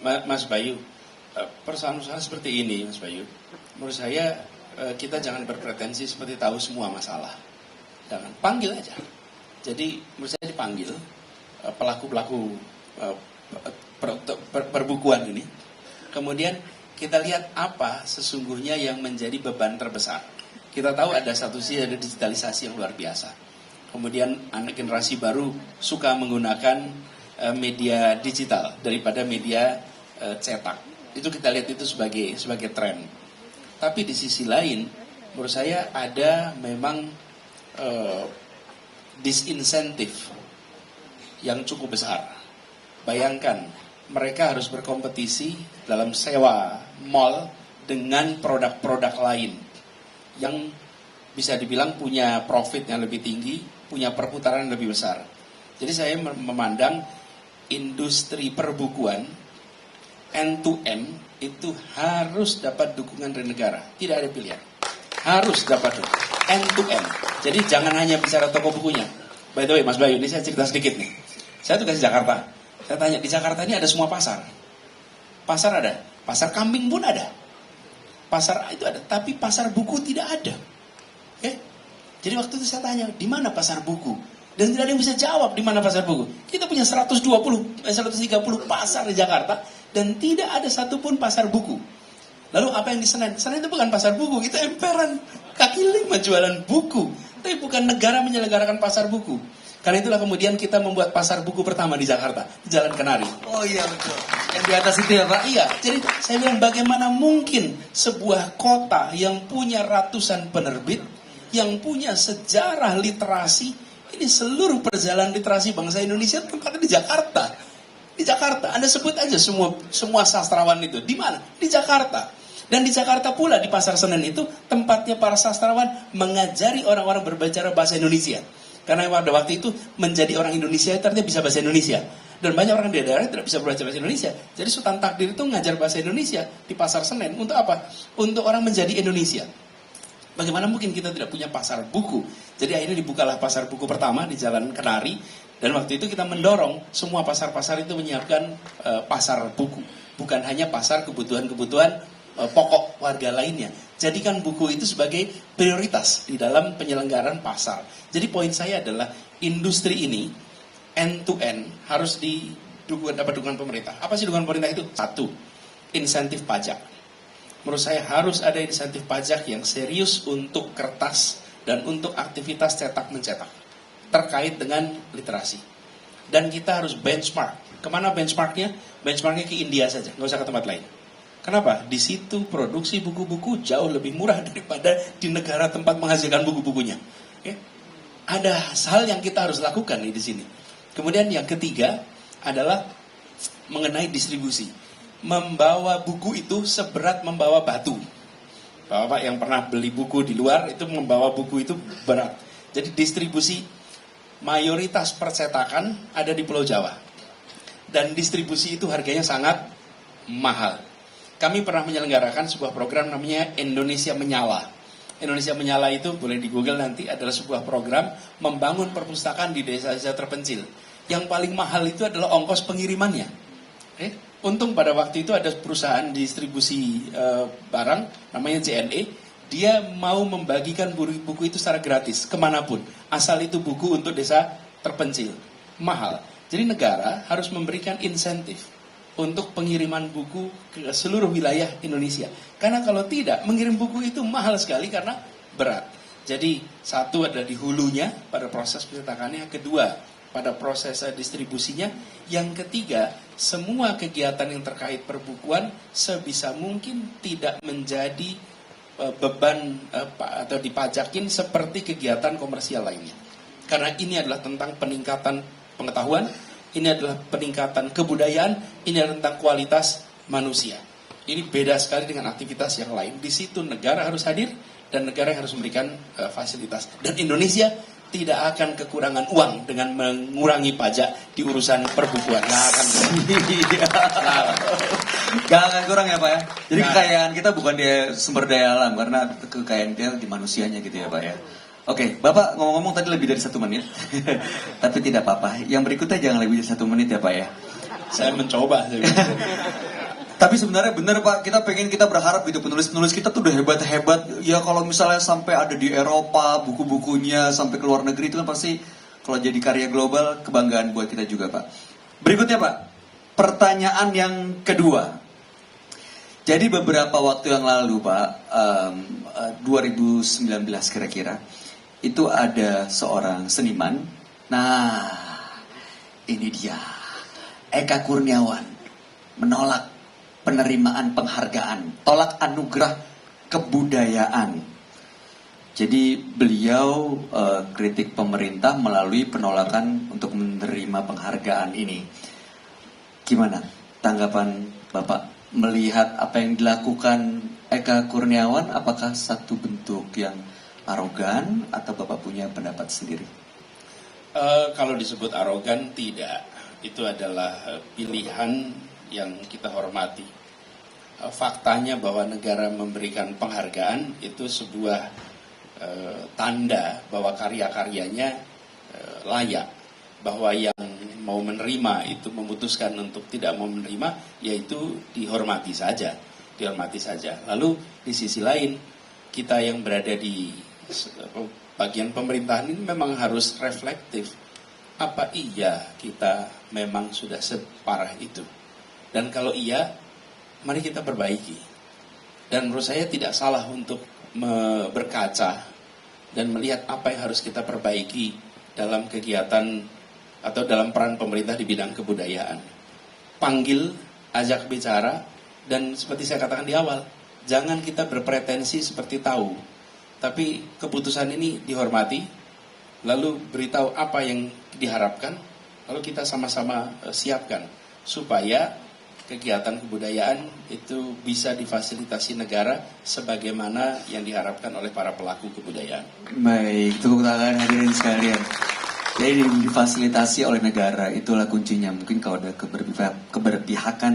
S3: Mas Bayu, persoalan-persoalan seperti ini Mas Bayu, menurut saya kita jangan berpretensi seperti tahu semua masalah. Jangan, panggil aja. Jadi menurut saya dipanggil pelaku-pelaku perbukuan ini. Kemudian kita lihat apa sesungguhnya yang menjadi beban terbesar. Kita tahu ada satu sisi ada digitalisasi yang luar biasa. Kemudian anak generasi baru suka menggunakan media digital daripada media cetak. Itu kita lihat itu sebagai tren. Tapi di sisi lain menurut saya ada memang disinsentif yang cukup besar. Bayangkan, mereka harus berkompetisi dalam sewa mall dengan produk-produk lain yang bisa dibilang punya profit yang lebih tinggi, punya perputaran yang lebih besar. Jadi saya memandang industri perbukuan end to end itu harus dapat dukungan dari negara. Tidak ada pilihan. Harus dapat end to end. Jadi jangan hanya bicara toko bukunya. By the way, Mas Bayu, ini saya cerita sedikit nih. Saya tugas di Jakarta. Saya tanya, di Jakarta ini ada semua pasar. Pasar ada. Pasar kambing pun ada. Pasar itu ada. Tapi pasar buku tidak ada. Oke? Jadi waktu itu saya tanya, di mana pasar buku? Dan tidak ada yang bisa jawab di mana pasar buku. Kita punya 130 pasar di Jakarta. Dan tidak ada satupun pasar buku. Lalu apa yang di Senen? Senen itu bukan pasar buku. Itu emperan kaki lima jualan buku. Tapi bukan negara menyelenggarakan pasar buku. Karena itulah kemudian kita membuat pasar buku pertama di Jakarta, di Jalan Kenari.
S1: Oh iya betul. Yang di atas itu ya Pak?
S3: Iya, jadi saya bilang bagaimana mungkin sebuah kota yang punya ratusan penerbit yang punya sejarah literasi. Ini seluruh perjalanan literasi bangsa Indonesia tempatnya di Jakarta. Di Jakarta, Anda sebut aja semua sastrawan itu. Di mana? Di Jakarta. Dan di Jakarta pula, di Pasar Senen itu, tempatnya para sastrawan mengajari orang-orang berbicara bahasa Indonesia. Karena pada waktu itu, menjadi orang Indonesia itu artinya bisa bahasa Indonesia. Dan banyak orang di daerah tidak bisa belajar bahasa Indonesia. Jadi Sultan Takdir itu ngajar bahasa Indonesia di Pasar Senen. Untuk apa? Untuk orang menjadi Indonesia. Bagaimana mungkin kita tidak punya pasar buku? Jadi akhirnya dibukalah pasar buku pertama di Jalan Kenari. Dan waktu itu kita mendorong semua pasar-pasar itu menyiapkan pasar buku. Bukan hanya pasar kebutuhan-kebutuhan pokok warga lainnya. Jadikan buku itu sebagai prioritas di dalam penyelenggaraan pasar. Jadi poin saya adalah industri ini end to end harus dapat dukungan pemerintah. Apa sih dukungan pemerintah itu? Satu, insentif pajak. Menurut saya harus ada insentif pajak yang serius untuk kertas dan untuk aktivitas cetak-mencetak terkait dengan literasi. Dan kita harus benchmark. Kemana benchmarknya? Benchmarknya ke India saja, nggak usah ke tempat lain. Kenapa? Di situ produksi buku-buku jauh lebih murah daripada di negara tempat menghasilkan buku-bukunya. Oke? Ada hal yang kita harus lakukan nih di sini. Kemudian yang ketiga adalah mengenai distribusi. Membawa buku itu seberat membawa batu. Bapak yang pernah beli buku di luar itu membawa buku itu berat. Jadi distribusi mayoritas percetakan ada di Pulau Jawa. Dan distribusi itu harganya sangat mahal. Kami pernah menyelenggarakan sebuah program namanya Indonesia Menyala. Indonesia Menyala itu boleh di Google nanti, adalah sebuah program membangun perpustakaan di desa-desa terpencil. Yang paling mahal itu adalah ongkos pengirimannya. Untung pada waktu itu ada perusahaan distribusi barang namanya JNE. Dia mau membagikan buku itu secara gratis kemanapun, asal itu buku untuk desa terpencil. Mahal. Jadi negara harus memberikan insentif untuk pengiriman buku ke seluruh wilayah Indonesia. Karena kalau tidak, mengirim buku itu mahal sekali karena berat. Jadi satu ada di hulunya pada proses pencetakannya, kedua pada proses distribusinya, yang ketiga semua kegiatan yang terkait perbukuan sebisa mungkin tidak menjadi beban atau dipajakin seperti kegiatan komersial lainnya. Karena ini adalah tentang peningkatan pengetahuan, ini adalah peningkatan kebudayaan, ini adalah tentang kualitas manusia. Ini beda sekali dengan aktivitas yang lain. Di situ negara harus hadir dan negara yang harus memberikan fasilitas. Dan Indonesia tidak akan kekurangan uang dengan mengurangi pajak di urusan perbukuan.
S1: Gak akan kurang ya Pak ya. Jadi kekayaan kita bukan di sumber daya alam, karena kekayaan kita di manusianya gitu ya Pak ya. Oke, Bapak ngomong-ngomong tadi lebih dari 1 menit. Tapi tidak apa-apa. Yang berikutnya jangan lebih dari 1 menit ya Pak ya.
S3: Saya mencoba.
S1: Tapi sebenarnya benar Pak, kita berharap gitu penulis-penulis kita tuh udah hebat-hebat. Ya kalau misalnya sampai ada di Eropa, buku-bukunya sampai ke luar negeri itu kan pasti kalau jadi karya global kebanggaan buat kita juga Pak. Berikutnya Pak, pertanyaan yang kedua. Jadi beberapa waktu yang lalu Pak, 2019 kira-kira, itu ada seorang seniman. Nah, ini dia, Eka Kurniawan menolak penerimaan penghargaan, tolak anugerah kebudayaan. Jadi beliau kritik pemerintah melalui penolakan untuk menerima penghargaan ini. Gimana tanggapan Bapak melihat apa yang dilakukan Eka Kurniawan? Apakah satu bentuk yang arogan atau Bapak punya pendapat sendiri?
S3: Kalau disebut arogan, tidak. Itu adalah pilihan yang kita hormati. Faktanya bahwa negara memberikan penghargaan itu sebuah tanda bahwa karya-karyanya layak. Bahwa yang mau menerima itu memutuskan untuk tidak mau menerima, yaitu dihormati saja. Dihormati saja. Lalu di sisi lain, kita yang berada di bagian pemerintahan ini memang harus reflektif. Apa iya kita memang sudah separah itu? Dan kalau iya, mari kita perbaiki. Dan menurut saya tidak salah untuk berkaca dan melihat apa yang harus kita perbaiki dalam kegiatan atau dalam peran pemerintah di bidang kebudayaan. Panggil, ajak bicara, dan seperti saya katakan di awal, jangan kita berpretensi seperti tahu. Tapi keputusan ini dihormati, lalu beritahu apa yang diharapkan, lalu kita sama-sama siapkan supaya kegiatan kebudayaan itu bisa difasilitasi negara sebagaimana yang diharapkan oleh para pelaku kebudayaan.
S1: Baik, tepuk tangan hadirin sekalian. Jadi difasilitasi oleh negara, itulah kuncinya. Mungkin kalau ada keberpihakan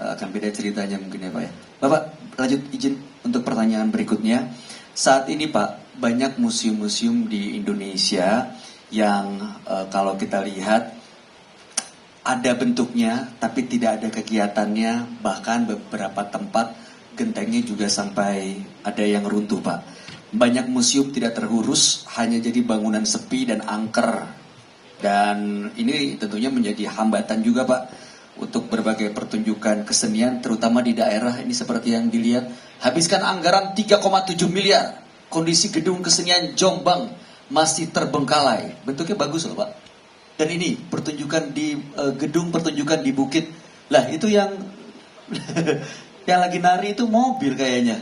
S1: akan beda ceritanya mungkin ya Pak ya. Bapak, lanjut izin untuk pertanyaan berikutnya. Saat ini Pak, banyak museum-museum di Indonesia yang kalau kita lihat ada bentuknya tapi tidak ada kegiatannya, bahkan beberapa tempat gentengnya juga sampai ada yang runtuh Pak. Banyak museum tidak terurus, hanya jadi bangunan sepi dan angker. Dan ini tentunya menjadi hambatan juga Pak untuk berbagai pertunjukan kesenian, terutama di daerah ini seperti yang dilihat. Habiskan anggaran 3,7 miliar, kondisi gedung kesenian Jombang masih terbengkalai. Bentuknya bagus loh Pak. Dan ini pertunjukan di gedung pertunjukan di Bukit. Lah itu yang yang lagi nari itu mobil kayaknya.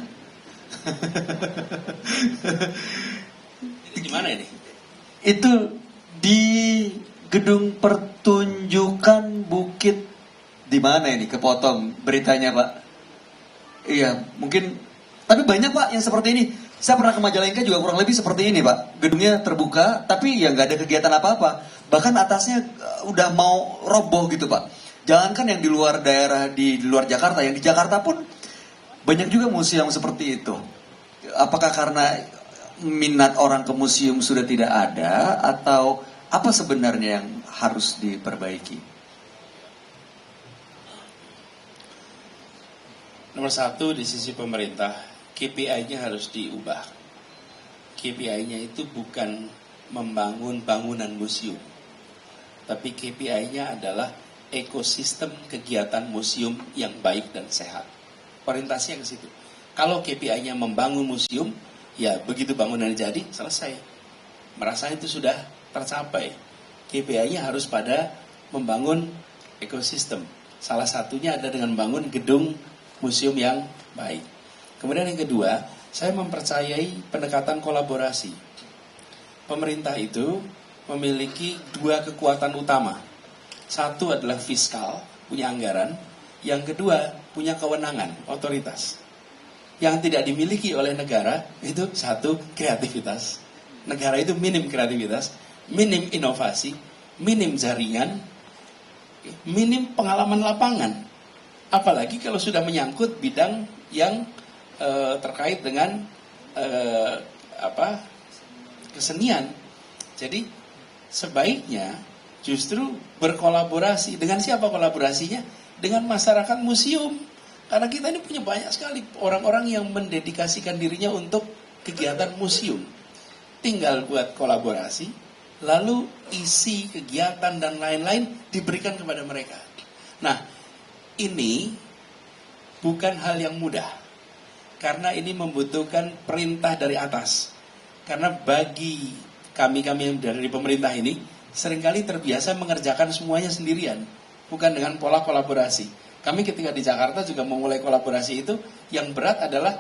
S3: Itu gimana ini?
S1: Itu di gedung pertunjukan Bukit. Di mana ini? Kepotong beritanya Pak. Iya, mungkin. Tapi banyak Pak yang seperti ini. Saya pernah ke Majalengka juga kurang lebih seperti ini Pak. Gedungnya terbuka, tapi ya nggak ada kegiatan apa-apa. Bahkan atasnya udah mau roboh gitu Pak. Jangankan yang di luar daerah, di luar Jakarta, yang di Jakarta pun banyak juga museum seperti itu. Apakah karena minat orang ke museum sudah tidak ada, atau apa sebenarnya yang harus diperbaiki?
S3: Nomor satu, di sisi pemerintah, KPI-nya harus diubah. KPI-nya itu bukan membangun bangunan museum, tapi KPI-nya adalah ekosistem kegiatan museum yang baik dan sehat. Orientasinya ke situ. Kalau KPI-nya membangun museum, ya begitu bangunan jadi, selesai. Merasa itu sudah tercapai. KPI-nya harus pada membangun ekosistem. Salah satunya ada dengan membangun gedung museum yang baik. Kemudian yang kedua, saya mempercayai pendekatan kolaborasi. Pemerintah itu memiliki dua kekuatan utama. Satu adalah fiskal, punya anggaran. Yang kedua, punya kewenangan, otoritas. Yang tidak dimiliki oleh negara, itu satu, kreativitas. Negara itu minim kreativitas, minim inovasi, minim jaringan, minim pengalaman lapangan. Apalagi kalau sudah menyangkut bidang yang terkait dengan kesenian. Jadi sebaiknya justru berkolaborasi. Dengan siapa kolaborasinya? Dengan masyarakat museum. Karena kita ini punya banyak sekali orang-orang yang mendedikasikan dirinya untuk kegiatan museum. Tinggal buat kolaborasi, lalu isi kegiatan dan lain-lain diberikan kepada mereka. Nah, ini bukan hal yang mudah, karena ini membutuhkan perintah dari atas. Karena bagi kami-kami yang dari pemerintah ini, seringkali terbiasa mengerjakan semuanya sendirian, bukan dengan pola kolaborasi. Kami ketika di Jakarta juga memulai kolaborasi itu, yang berat adalah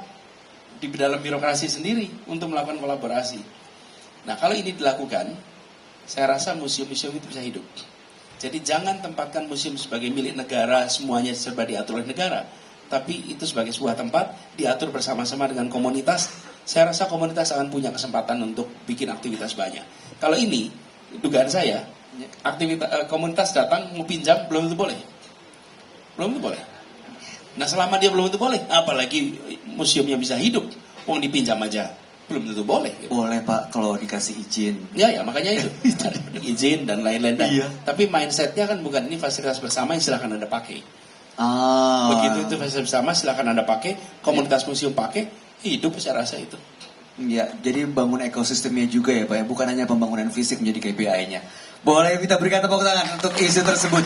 S3: di dalam birokrasi sendiri untuk melakukan kolaborasi. Nah, kalau ini dilakukan, saya rasa museum-museum itu bisa hidup. Jadi jangan tempatkan museum sebagai milik negara, semuanya serba diatur oleh negara. Tapi itu sebagai sebuah tempat, diatur bersama-sama dengan komunitas. Saya rasa komunitas akan punya kesempatan untuk bikin aktivitas banyak. Kalau ini, dugaan saya, komunitas datang mau pinjam, belum tentu boleh. Belum tentu boleh. Nah selama dia belum tentu boleh, apalagi museumnya bisa hidup, mau dipinjam aja. Belum tentu boleh. Gitu.
S1: Boleh Pak kalau dikasih izin.
S3: Ya makanya itu izin dan lain-lain.
S1: Iya.
S3: Tapi mindsetnya kan bukan ini fasilitas bersama yang silahkan Anda pakai. Begitu itu fasilitas bersama silahkan Anda pakai, komunitas museum pakai, hidup saya rasa itu.
S1: Ya, jadi bangun ekosistemnya juga ya Pak ya, bukan hanya pembangunan fisik menjadi KPI-nya. Boleh kita berikan tepuk tangan untuk isu tersebut.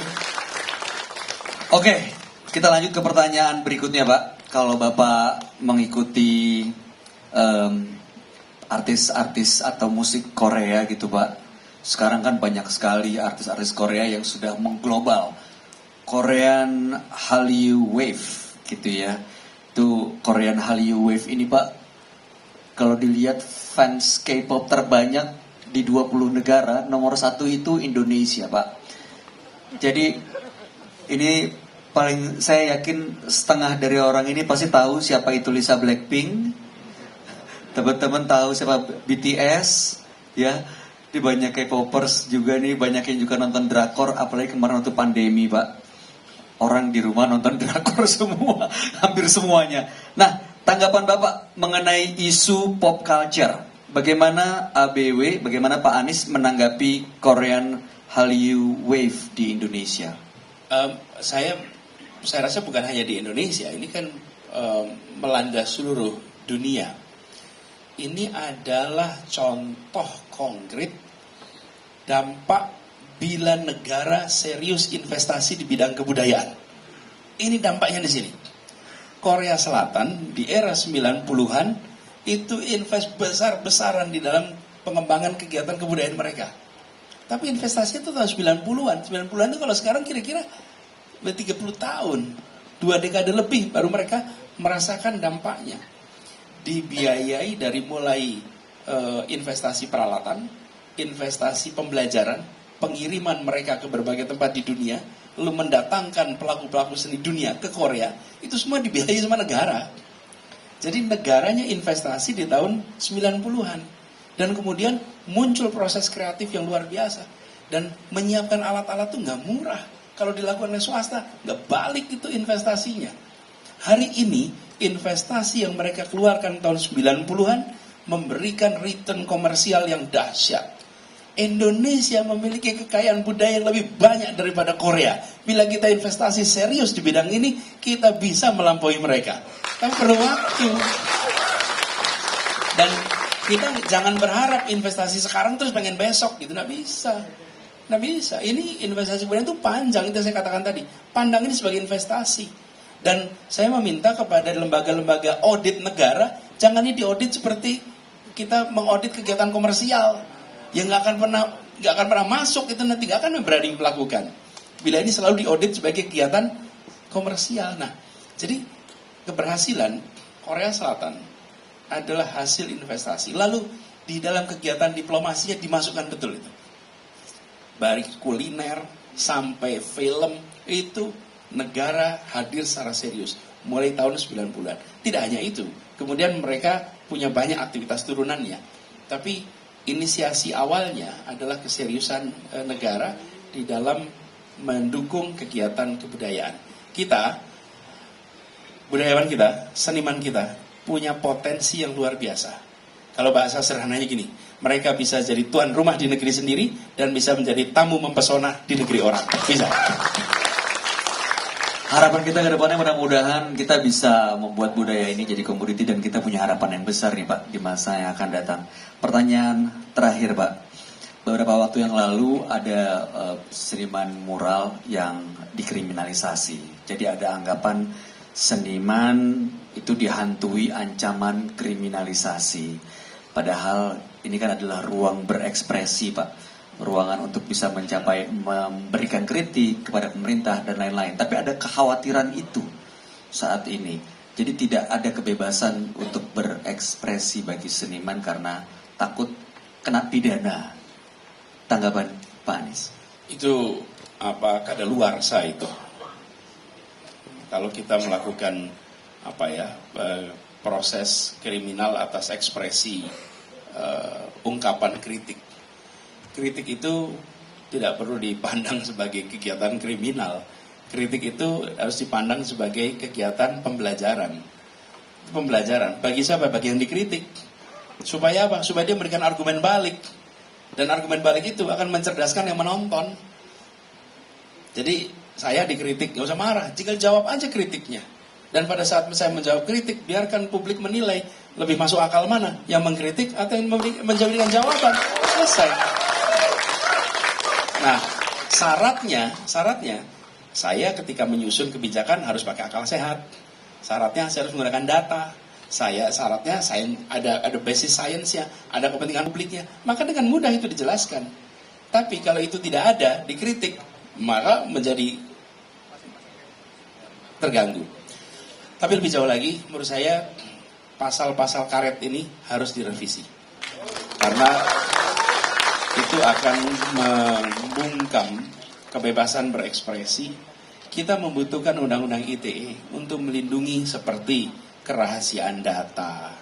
S1: Oke, kita lanjut ke pertanyaan berikutnya Pak. Kalau Bapak mengikuti artis-artis atau musik Korea gitu Pak. Sekarang kan banyak sekali artis-artis Korea yang sudah mengglobal. Korean Hallyu Wave gitu ya. Itu Korean Hallyu Wave ini Pak Kalau dilihat fans K-pop terbanyak di 20 negara, nomor 1 itu Indonesia, Pak. Jadi ini paling saya yakin setengah dari orang ini pasti tahu siapa itu Lisa Blackpink. Teman-teman tahu siapa BTS, ya. Di banyak K-popers juga nih, banyak yang juga nonton drakor, apalagi kemarin waktu pandemi, Pak. Orang di rumah nonton drakor semua, hampir semuanya. Nah, tanggapan Bapak mengenai isu pop culture. Bagaimana ABW, bagaimana Pak Anies menanggapi Korean Hallyu Wave di Indonesia?
S3: Saya rasa bukan hanya di Indonesia, ini kan melanda seluruh dunia. Ini adalah contoh konkret dampak bila negara serius investasi di bidang kebudayaan. Ini dampaknya di sini. Korea Selatan di era 90-an itu invest besar-besaran di dalam pengembangan kegiatan kebudayaan mereka. Tapi investasinya itu tahun 90-an. 90-an itu kalau sekarang kira-kira 30 tahun. 2 dekade lebih baru mereka merasakan dampaknya. Dibiayai dari mulai investasi peralatan, investasi pembelajaran, pengiriman mereka ke berbagai tempat di dunia, lalu mendatangkan pelaku-pelaku seni dunia ke Korea, itu semua dibiayai sama negara. Jadi negaranya investasi di tahun 90-an. Dan kemudian muncul proses kreatif yang luar biasa. Dan menyiapkan alat-alat itu nggak murah. Kalau dilakukan oleh swasta, nggak balik itu investasinya. Hari ini, investasi yang mereka keluarkan tahun 90-an memberikan return komersial yang dahsyat. Indonesia memiliki kekayaan budaya yang lebih banyak daripada Korea. Bila kita investasi serius di bidang ini, kita bisa melampaui mereka. Tapi perlu waktu. Dan kita jangan berharap investasi sekarang terus pengen besok gitu, nggak bisa. Nggak bisa. Ini investasi budaya itu panjang, itu saya katakan tadi. Pandang ini sebagai investasi. Dan saya meminta kepada lembaga-lembaga audit negara, jangan ini diaudit seperti kita mengaudit kegiatan komersial yang nggak akan pernah masuk, itu nanti nggak akan berani melakukan. Bila ini selalu diaudit sebagai kegiatan komersial. Nah, jadi keberhasilan Korea Selatan adalah hasil investasi. Lalu di dalam kegiatan diplomasinya dimasukkan betul itu. Dari kuliner sampai film itu negara hadir secara serius mulai tahun 90-an. Tidak hanya itu, kemudian mereka punya banyak aktivitas turunannya. Tapi inisiasi awalnya adalah keseriusan negara di dalam mendukung kegiatan kebudayaan. Kita, budayawan kita, seniman kita, punya potensi yang luar biasa. Kalau bahasa sederhananya gini, mereka bisa jadi tuan rumah di negeri sendiri dan bisa menjadi tamu mempesona di negeri orang. Bisa.
S1: Harapan kita ke depannya mudah-mudahan kita bisa membuat budaya ini jadi komoditi dan kita punya harapan yang besar nih Pak di masa yang akan datang. Pertanyaan terakhir Pak, beberapa waktu yang lalu ada seniman mural yang dikriminalisasi. Jadi ada anggapan seniman itu dihantui ancaman kriminalisasi. Padahal ini kan adalah ruang berekspresi Pak. Ruangan untuk bisa memberikan kritik kepada pemerintah dan lain-lain. Tapi ada kekhawatiran itu saat ini. Jadi tidak ada kebebasan untuk berekspresi bagi seniman karena takut kena pidana. Tanggapan Pak Anies?
S3: Itu kadaluarsa itu. Kalau kita melakukan proses kriminal atas ekspresi ungkapan kritik. Kritik itu tidak perlu dipandang sebagai kegiatan kriminal. Kritik itu harus dipandang sebagai kegiatan pembelajaran. Pembelajaran. Bagi siapa? Bagi yang dikritik. Supaya apa? Supaya dia memberikan argumen balik. Dan argumen balik itu akan mencerdaskan yang menonton. Jadi saya dikritik, gak usah marah. Jika jawab aja kritiknya. Dan pada saat saya menjawab kritik, biarkan publik menilai lebih masuk akal mana, yang mengkritik atau yang menjawabkan jawaban. Selesai. Nah, syaratnya saya ketika menyusun kebijakan harus pakai akal sehat. Syaratnya saya harus menggunakan data. Syaratnya saya ada basis sainsnya, ada kepentingan publiknya. Maka dengan mudah itu dijelaskan. Tapi kalau itu tidak ada, dikritik, maka menjadi terganggu. Tapi lebih jauh lagi, menurut saya pasal-pasal karet ini harus direvisi. Karena itu akan membungkam kebebasan berekspresi. Kita membutuhkan undang-undang ITE untuk melindungi seperti kerahasiaan data,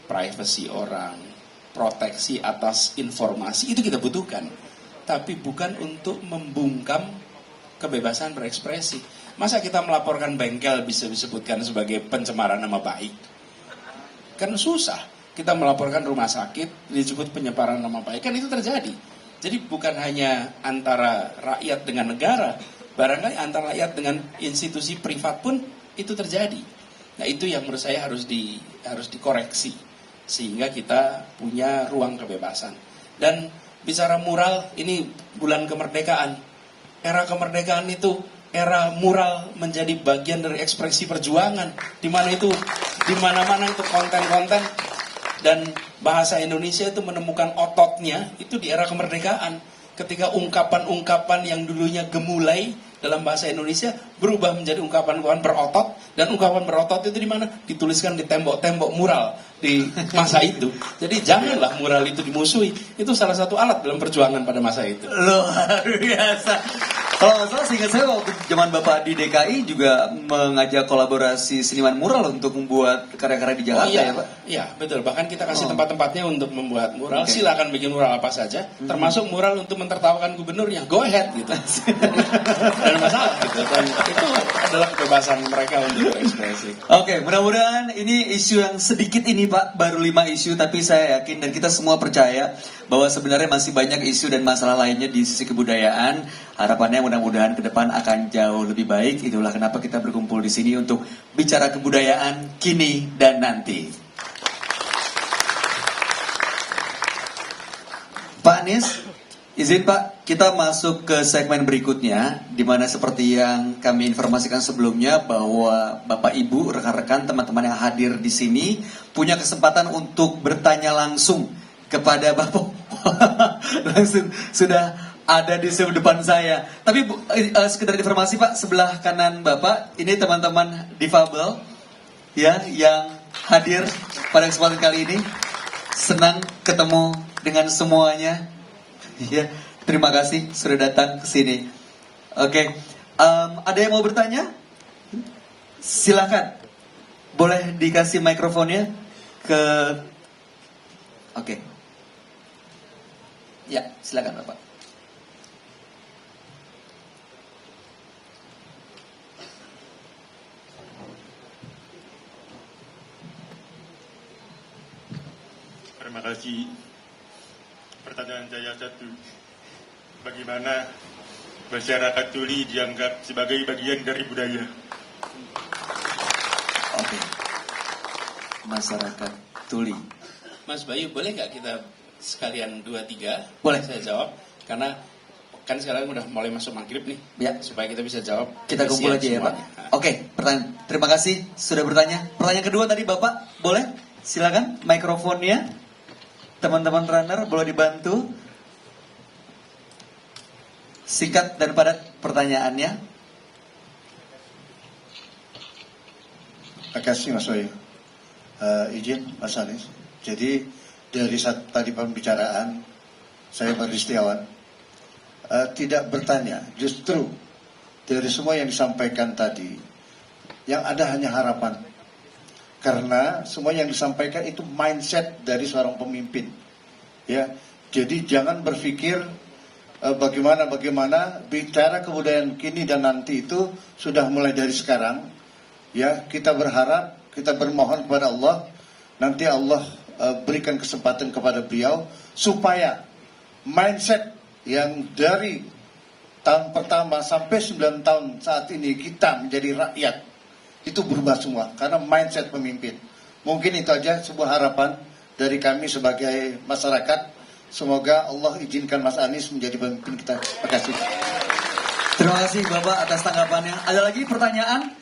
S3: privasi orang, proteksi atas informasi, itu kita butuhkan. Tapi bukan untuk membungkam kebebasan berekspresi. Masa kita melaporkan bengkel bisa disebutkan sebagai pencemaran nama baik? Kan susah. Kita melaporkan rumah sakit disebut penyebaran nama baik, kan itu terjadi. Jadi bukan hanya antara rakyat dengan negara, barangkali antara rakyat dengan institusi privat pun itu terjadi. Nah, itu yang menurut saya harus dikoreksi sehingga kita punya ruang kebebasan. Dan bicara mural, ini bulan kemerdekaan. Era kemerdekaan itu era mural menjadi bagian dari ekspresi perjuangan, di mana itu konten-konten dan bahasa Indonesia itu menemukan ototnya itu di era kemerdekaan, ketika ungkapan-ungkapan yang dulunya gemulai dalam bahasa Indonesia berubah menjadi ungkapan-ungkapan berotot, dan ungkapan berotot itu di mana dituliskan di tembok-tembok mural di masa itu. Jadi janganlah mural itu dimusuhi, itu salah satu alat dalam perjuangan pada masa itu.
S1: Luar biasa. Kalau nggak salah, seingat saya waktu zaman Bapak di DKI juga mengajak kolaborasi seniman mural untuk membuat karya-karya di Jakarta,
S3: iya,
S1: ya Pak?
S3: Iya, betul. Bahkan kita kasih tempat-tempatnya untuk membuat mural. Okay. Silakan bikin mural apa saja, termasuk mural untuk mentertawakan gubernurnya. Go ahead, gitu. Tidak ada masalah, gitu. Dan itu adalah kebebasan mereka untuk berekspresi.
S1: Oke, mudah-mudahan ini isu yang sedikit ini Pak, baru 5 isu, tapi saya yakin dan kita semua percaya bahwa sebenarnya masih banyak isu dan masalah lainnya di sisi kebudayaan. Harapannya mudah-mudahan ke depan akan jauh lebih baik. Itulah kenapa kita berkumpul di sini untuk bicara kebudayaan kini dan nanti. Pak Anies, izin Pak, kita masuk ke segmen berikutnya, di mana seperti yang kami informasikan sebelumnya bahwa Bapak Ibu, rekan-rekan, teman-teman yang hadir di sini punya kesempatan untuk bertanya langsung kepada Bapak. Langsung sudah ada di depan saya. Tapi sekedar informasi Pak, sebelah kanan Bapak ini teman-teman difabel ya yang hadir pada kesempatan kali ini. Senang ketemu dengan semuanya. Ya, terima kasih sudah datang ke sini. Oke, ada yang mau bertanya? Silakan. Boleh dikasih mikrofonnya ke. Oke. Ya, silakan Bapak.
S4: Terima kasih. Pertanyaan saya satu, bagaimana masyarakat tuli dianggap sebagai bagian dari budaya?
S1: Oke. Masyarakat tuli.
S3: Mas Bayu, boleh nggak kita sekalian 2-3?
S1: Boleh.
S3: Saya jawab, karena kan sekarang udah mulai masuk maghrib nih,
S1: ya,
S3: supaya kita bisa jawab.
S1: Kita kumpul aja ya Pak. Oke, pertanyaan. Terima kasih sudah bertanya. Pertanyaan kedua tadi Bapak, boleh? Silakan mikrofonnya. Teman-teman runner boleh dibantu. Singkat dan padat pertanyaannya.
S5: Terima kasih Mas Bayu. Izin Mas Anies. Jadi dari tadi pembicaraan saya Pak Ristiawan tidak bertanya, justru dari semua yang disampaikan tadi yang ada hanya harapan. Karena semua yang disampaikan itu mindset dari seorang pemimpin, ya. Jadi jangan berpikir bagaimana bicara kebudayaan kini dan nanti itu sudah mulai dari sekarang, ya. Kita berharap, kita bermohon kepada Allah, nanti Allah berikan kesempatan kepada beliau supaya mindset yang dari tahun pertama sampai 9 tahun saat ini kita menjadi rakyat itu berubah semua karena mindset pemimpin. Mungkin itu aja sebuah harapan dari kami sebagai masyarakat. Semoga Allah izinkan Mas Anies menjadi pemimpin kita. Terima kasih.
S1: Terima kasih Bapak atas tanggapannya. Ada lagi pertanyaan?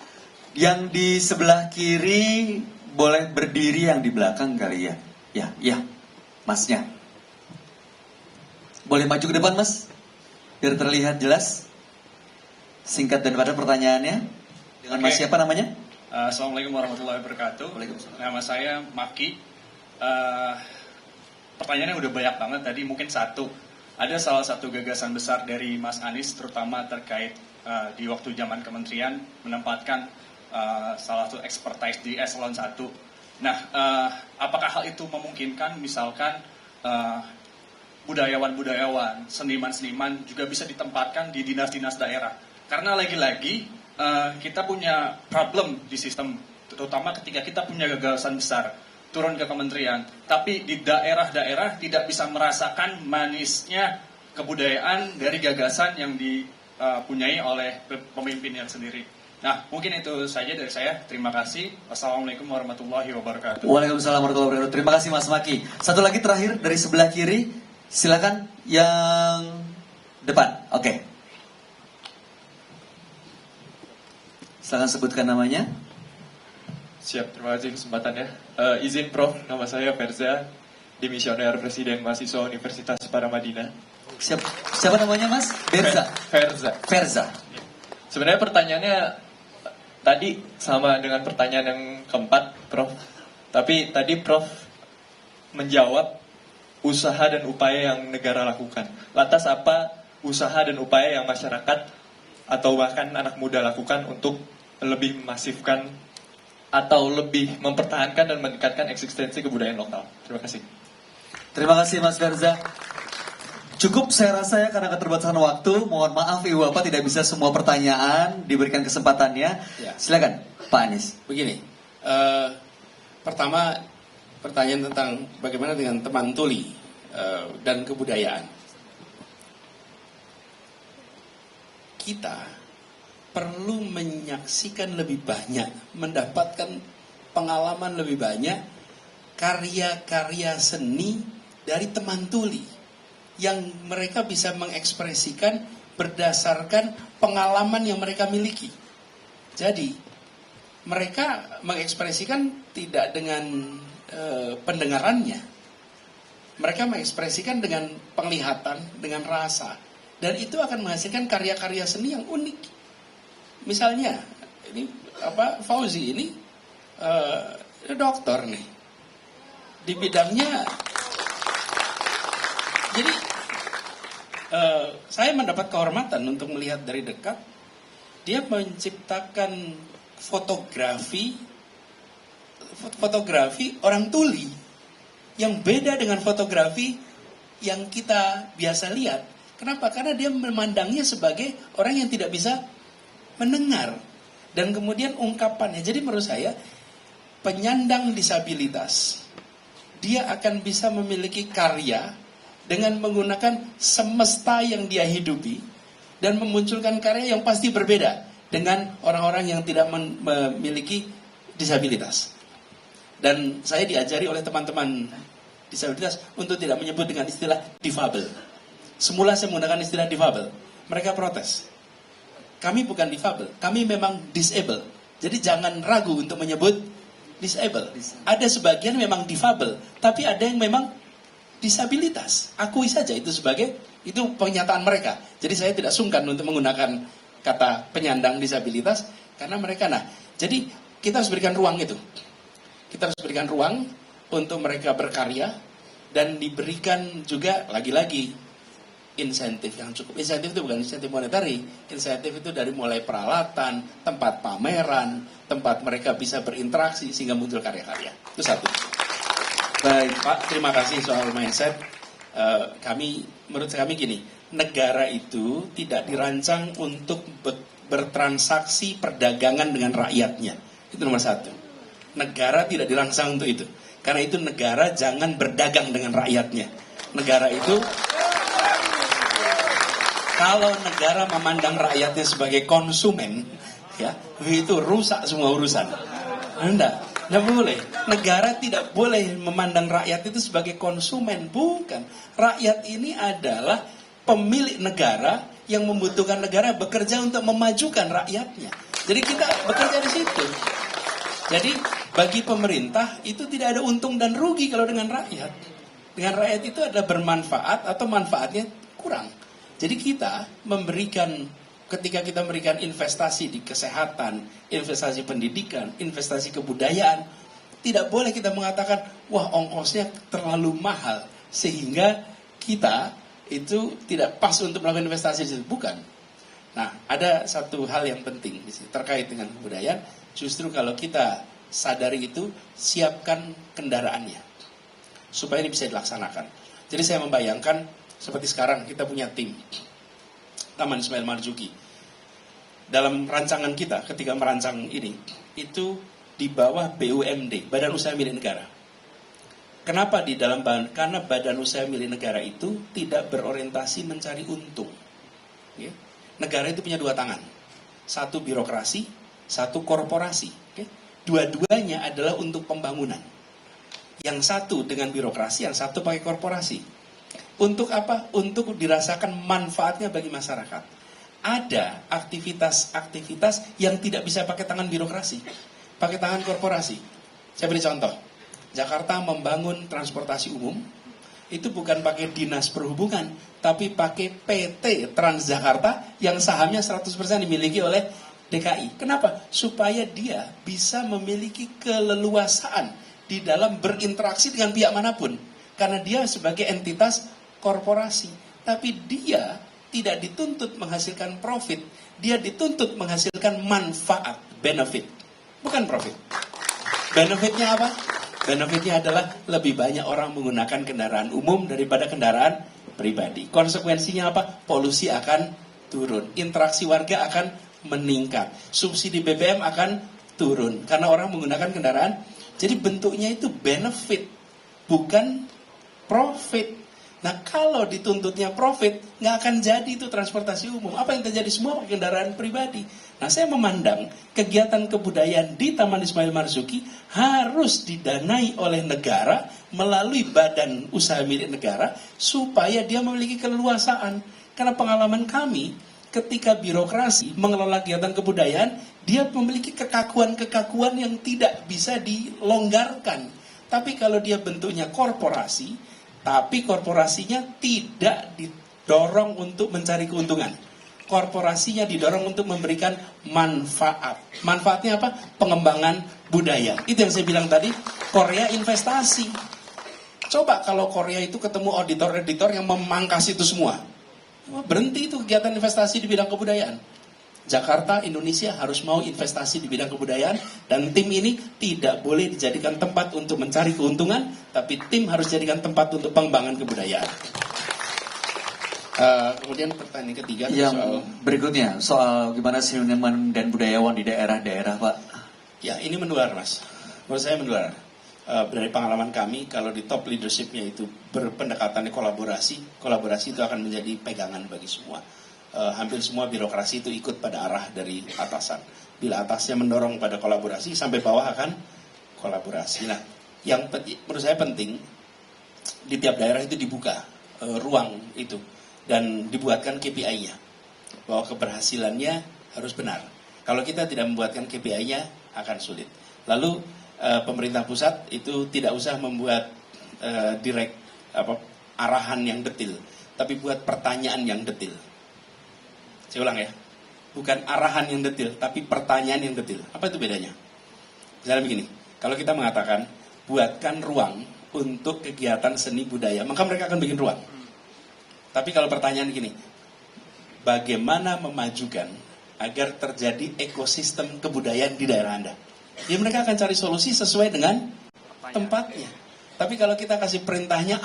S1: Yang di sebelah kiri boleh berdiri, yang di belakang kali ya. Ya, Masnya. Boleh maju ke depan Mas, biar terlihat jelas. Singkat dan padat pertanyaannya. Dengan Mas siapa namanya?
S6: Assalamualaikum warahmatullahi wabarakatuh. Nama saya Maki. Pertanyaannya udah banyak banget tadi, mungkin satu. Ada salah satu gagasan besar dari Mas Anies, terutama terkait di waktu zaman kementerian, menempatkan salah satu expertise di eselon 1. Nah, apakah hal itu memungkinkan misalkan budayawan-budayawan, seniman-seniman juga bisa ditempatkan di dinas-dinas daerah? Karena lagi-lagi kita punya problem di sistem, terutama ketika kita punya gagasan besar turun ke kementerian, tapi di daerah-daerah tidak bisa merasakan manisnya kebudayaan dari gagasan yang dipunyai oleh pemimpinnya sendiri. Nah, mungkin itu saja dari saya. Terima kasih. Wassalamualaikum warahmatullahi wabarakatuh.
S1: Waalaikumsalam warahmatullahi wabarakatuh. Terima kasih Mas Maki. Satu lagi terakhir dari sebelah kiri, silakan yang depan. Oke. Silakan sebutkan namanya.
S7: Siap, terima kasih kesempatannya. Izin Prof, nama saya Ferza, Dimisioner Presiden Mahasiswa Universitas Paramadina.
S1: Siapa namanya Mas? Berza.
S7: Ferza. Sebenarnya pertanyaannya tadi sama dengan pertanyaan yang keempat, Prof. Tapi tadi Prof menjawab usaha dan upaya yang negara lakukan. Lantas apa usaha dan upaya yang masyarakat atau bahkan anak muda lakukan untuk lebih memasifkan atau lebih mempertahankan dan meningkatkan eksistensi kebudayaan lokal? Terima kasih.
S1: Terima kasih Mas Ferza. Cukup saya rasa ya, karena keterbatasan waktu. Mohon maaf Ibu Bapak tidak bisa semua pertanyaan diberikan kesempatannya.
S3: Ya.
S1: Silakan Pak Anies.
S3: Begini, pertama pertanyaan tentang bagaimana dengan teman tuli dan kebudayaan. Kita perlu menyaksikan lebih banyak, mendapatkan pengalaman lebih banyak karya-karya seni dari teman tuli yang mereka bisa mengekspresikan berdasarkan pengalaman yang mereka miliki. Jadi mereka mengekspresikan tidak dengan pendengarannya, mereka mengekspresikan dengan penglihatan, dengan rasa, dan itu akan menghasilkan karya-karya seni yang unik. Misalnya, ini Fauzi ini dokter nih, di bidangnya. Jadi saya mendapat kehormatan untuk melihat dari dekat. Dia menciptakan fotografi orang tuli yang beda dengan fotografi yang kita biasa lihat. Kenapa? Karena dia memandangnya sebagai orang yang tidak bisa mendengar, dan kemudian ungkapannya. Jadi menurut saya penyandang disabilitas dia akan bisa memiliki karya dengan menggunakan semesta yang dia hidupi dan memunculkan karya yang pasti berbeda dengan orang-orang yang tidak memiliki disabilitas. Dan saya diajari oleh teman-teman disabilitas untuk tidak menyebut dengan istilah difabel. Semula saya menggunakan istilah difabel, mereka protes. Kami bukan difabel, kami memang disable. Jadi jangan ragu untuk menyebut disable. Ada sebagian memang difabel, tapi ada yang memang disabilitas. Akui saja itu sebagai, itu pernyataan mereka. Jadi saya tidak sungkan untuk menggunakan kata penyandang disabilitas, karena mereka, jadi kita harus berikan ruang itu. Kita harus berikan ruang untuk mereka berkarya, dan diberikan juga lagi-lagi insentif yang cukup. Insentif itu bukan insentif monetari. Insentif itu dari mulai peralatan, tempat pameran, tempat mereka bisa berinteraksi sehingga muncul karya-karya. Itu satu. Baik Pak, terima kasih soal mindset. Menurut kami gini, negara itu tidak dirancang untuk bertransaksi perdagangan dengan rakyatnya. Itu nomor satu. Negara tidak dirancang untuk itu. Karena itu negara jangan berdagang dengan rakyatnya. Negara itu, kalau negara memandang rakyatnya sebagai konsumen, ya, itu rusak semua urusan. Tidak boleh. Negara tidak boleh memandang rakyat itu sebagai konsumen. Bukan. Rakyat ini adalah pemilik negara yang membutuhkan negara bekerja untuk memajukan rakyatnya. Jadi kita bekerja di situ. Jadi bagi pemerintah itu tidak ada untung dan rugi kalau dengan rakyat. Dengan rakyat itu adalah bermanfaat atau manfaatnya kurang. Jadi kita memberikan ketika kita memberikan investasi di kesehatan, investasi pendidikan, investasi kebudayaan, tidak boleh kita mengatakan, wah ongkosnya terlalu mahal, sehingga kita itu tidak pas untuk melakukan investasi di situ. Bukan. Nah, ada satu hal yang penting di sini, terkait dengan kebudayaan. Justru kalau kita sadari itu, siapkan kendaraannya, supaya ini bisa dilaksanakan. Jadi saya membayangkan, seperti sekarang kita punya tim, Taman Ismail Marzuki. Dalam rancangan kita, ketika merancang ini, itu di bawah BUMD, Badan Usaha Milik Negara. Kenapa di dalam bahan? Karena Badan Usaha Milik Negara itu tidak berorientasi mencari untung. Ya. Negara itu punya dua tangan. Satu birokrasi, satu korporasi. Ya. Dua-duanya adalah untuk pembangunan. Yang satu dengan birokrasi, yang satu pakai korporasi. Untuk apa? Untuk dirasakan manfaatnya bagi masyarakat. Ada aktivitas-aktivitas yang tidak bisa pakai tangan birokrasi, pakai tangan korporasi. Saya beri contoh. Jakarta membangun transportasi umum, itu bukan pakai dinas perhubungan, tapi pakai PT Transjakarta yang sahamnya 100% dimiliki oleh DKI. Kenapa? Supaya dia bisa memiliki keleluasaan di dalam berinteraksi dengan pihak manapun. Karena dia sebagai entitas korporasi. Tapi dia tidak dituntut menghasilkan profit, dia dituntut menghasilkan manfaat, benefit. Bukan profit. Benefitnya apa? Benefitnya adalah lebih banyak orang menggunakan kendaraan umum daripada kendaraan pribadi. Konsekuensinya apa? Polusi akan turun, interaksi warga akan meningkat, subsidi BBM akan turun karena orang menggunakan kendaraan. Jadi bentuknya itu benefit, bukan profit. Nah kalau dituntutnya profit, nggak akan jadi itu transportasi umum. Apa yang terjadi? Semua kendaraan pribadi. Nah saya memandang kegiatan kebudayaan di Taman Ismail Marzuki harus didanai oleh negara melalui badan usaha milik negara supaya dia memiliki keleluasaan. Karena pengalaman kami ketika birokrasi mengelola kegiatan kebudayaan, dia memiliki kekakuan-kekakuan yang tidak bisa dilonggarkan. Tapi kalau dia bentuknya korporasi, tapi korporasinya tidak didorong untuk mencari keuntungan. Korporasinya didorong untuk memberikan manfaat. Manfaatnya apa? Pengembangan budaya. Itu yang saya bilang tadi, Korea investasi. Coba kalau Korea itu ketemu auditor-auditor yang memangkas itu semua. Berhenti itu kegiatan investasi di bidang kebudayaan. Jakarta, Indonesia harus mau investasi di bidang kebudayaan, dan tim ini tidak boleh dijadikan tempat untuk mencari keuntungan, tapi tim harus dijadikan tempat untuk pengembangan kebudayaan. Kemudian pertanyaan ketiga
S1: Yang
S3: soal
S1: berikutnya, soal gimana seniman dan budayawan di daerah-daerah, Pak.
S3: ya ini menular, Mas. Menurut saya menular. Dari pengalaman kami, kalau di top leadershipnya itu berpendekatan kolaborasi itu akan menjadi pegangan bagi semua. Hampir semua birokrasi itu ikut pada arah dari atasan. Bila atasnya mendorong pada kolaborasi, sampai bawah akan kolaborasi. Nah, yang menurut saya penting, di tiap daerah itu dibuka ruang itu, dan dibuatkan KPI-nya, bahwa keberhasilannya harus benar. Kalau kita tidak membuatkan KPI-nya, akan sulit. Lalu pemerintah pusat itu tidak usah membuat arahan yang detil, tapi buat pertanyaan yang detil. Saya ulang ya, bukan arahan yang detil, tapi pertanyaan yang detil. Apa itu bedanya? Misalnya begini, kalau kita mengatakan buatkan ruang untuk kegiatan seni budaya, maka mereka akan bikin ruang. Tapi kalau pertanyaan gini, bagaimana memajukan agar terjadi ekosistem kebudayaan di daerah Anda? Ya mereka akan cari solusi sesuai dengan tempatnya. Tapi kalau kita kasih perintahnya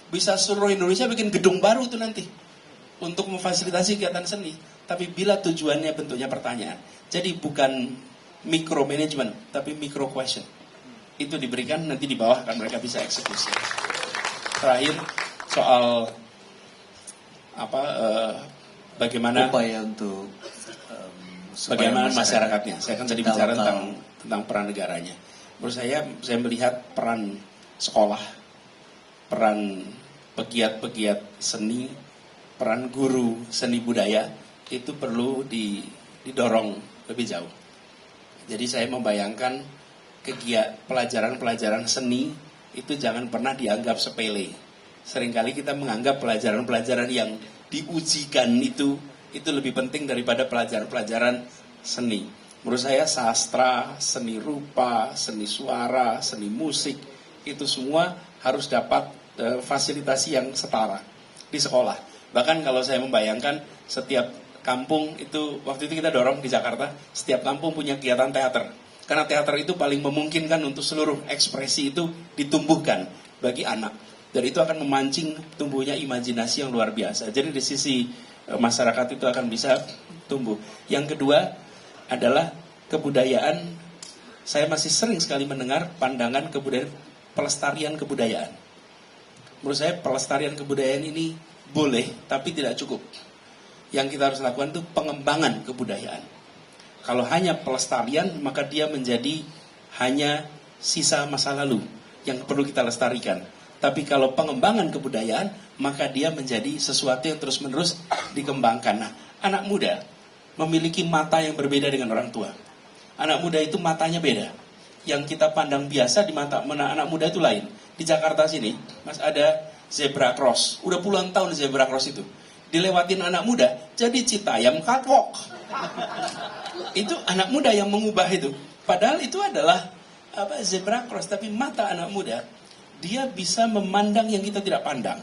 S3: bisa seluruh Indonesia bikin gedung baru itu nanti untuk memfasilitasi kegiatan seni. Tapi bila tujuannya bentuknya pertanyaan, jadi bukan micromanagement, tapi micro question. Itu diberikan, nanti di bawah kan mereka bisa eksekusi. Terakhir soal bagaimana
S1: upaya untuk
S3: bagaimana masyarakatnya. Saya kan tadi bicara tentang peran negaranya. Menurut saya melihat peran sekolah, peran pegiat-pegiat seni, peran guru seni budaya itu perlu didorong lebih jauh. Jadi saya membayangkan pelajaran-pelajaran seni itu jangan pernah dianggap sepele. Seringkali kita menganggap pelajaran-pelajaran yang diujikan itu itu lebih penting daripada pelajaran-pelajaran seni. Menurut saya sastra, seni rupa, seni suara, seni musik, itu semua harus dapat fasilitasi yang setara di sekolah. Bahkan kalau saya membayangkan setiap kampung itu, waktu itu kita dorong di Jakarta, setiap kampung punya kegiatan teater. Karena teater itu paling memungkinkan untuk seluruh ekspresi itu ditumbuhkan bagi anak. Dan itu akan memancing tumbuhnya imajinasi yang luar biasa. Jadi di sisi masyarakat itu akan bisa tumbuh. Yang kedua adalah kebudayaan. Saya masih sering sekali mendengar pandangan kebudayaan, pelestarian kebudayaan. Menurut saya pelestarian kebudayaan ini boleh, tapi tidak cukup. Yang kita harus lakukan itu pengembangan kebudayaan. Kalau hanya pelestarian, maka dia menjadi hanya sisa masa lalu yang perlu kita lestarikan. Tapi kalau pengembangan kebudayaan, maka dia menjadi sesuatu yang terus-menerus dikembangkan. Nah, anak muda memiliki mata yang berbeda dengan orang tua. Anak muda itu matanya beda. Yang kita pandang biasa di mata anak muda itu lain. Di Jakarta sini, Mas, ada zebra cross. Udah puluhan tahun zebra cross itu. Dilewatin anak muda, jadi Citayam catwalk. Itu anak muda yang mengubah itu. Padahal itu adalah zebra cross, tapi mata anak muda, dia bisa memandang yang kita tidak pandang.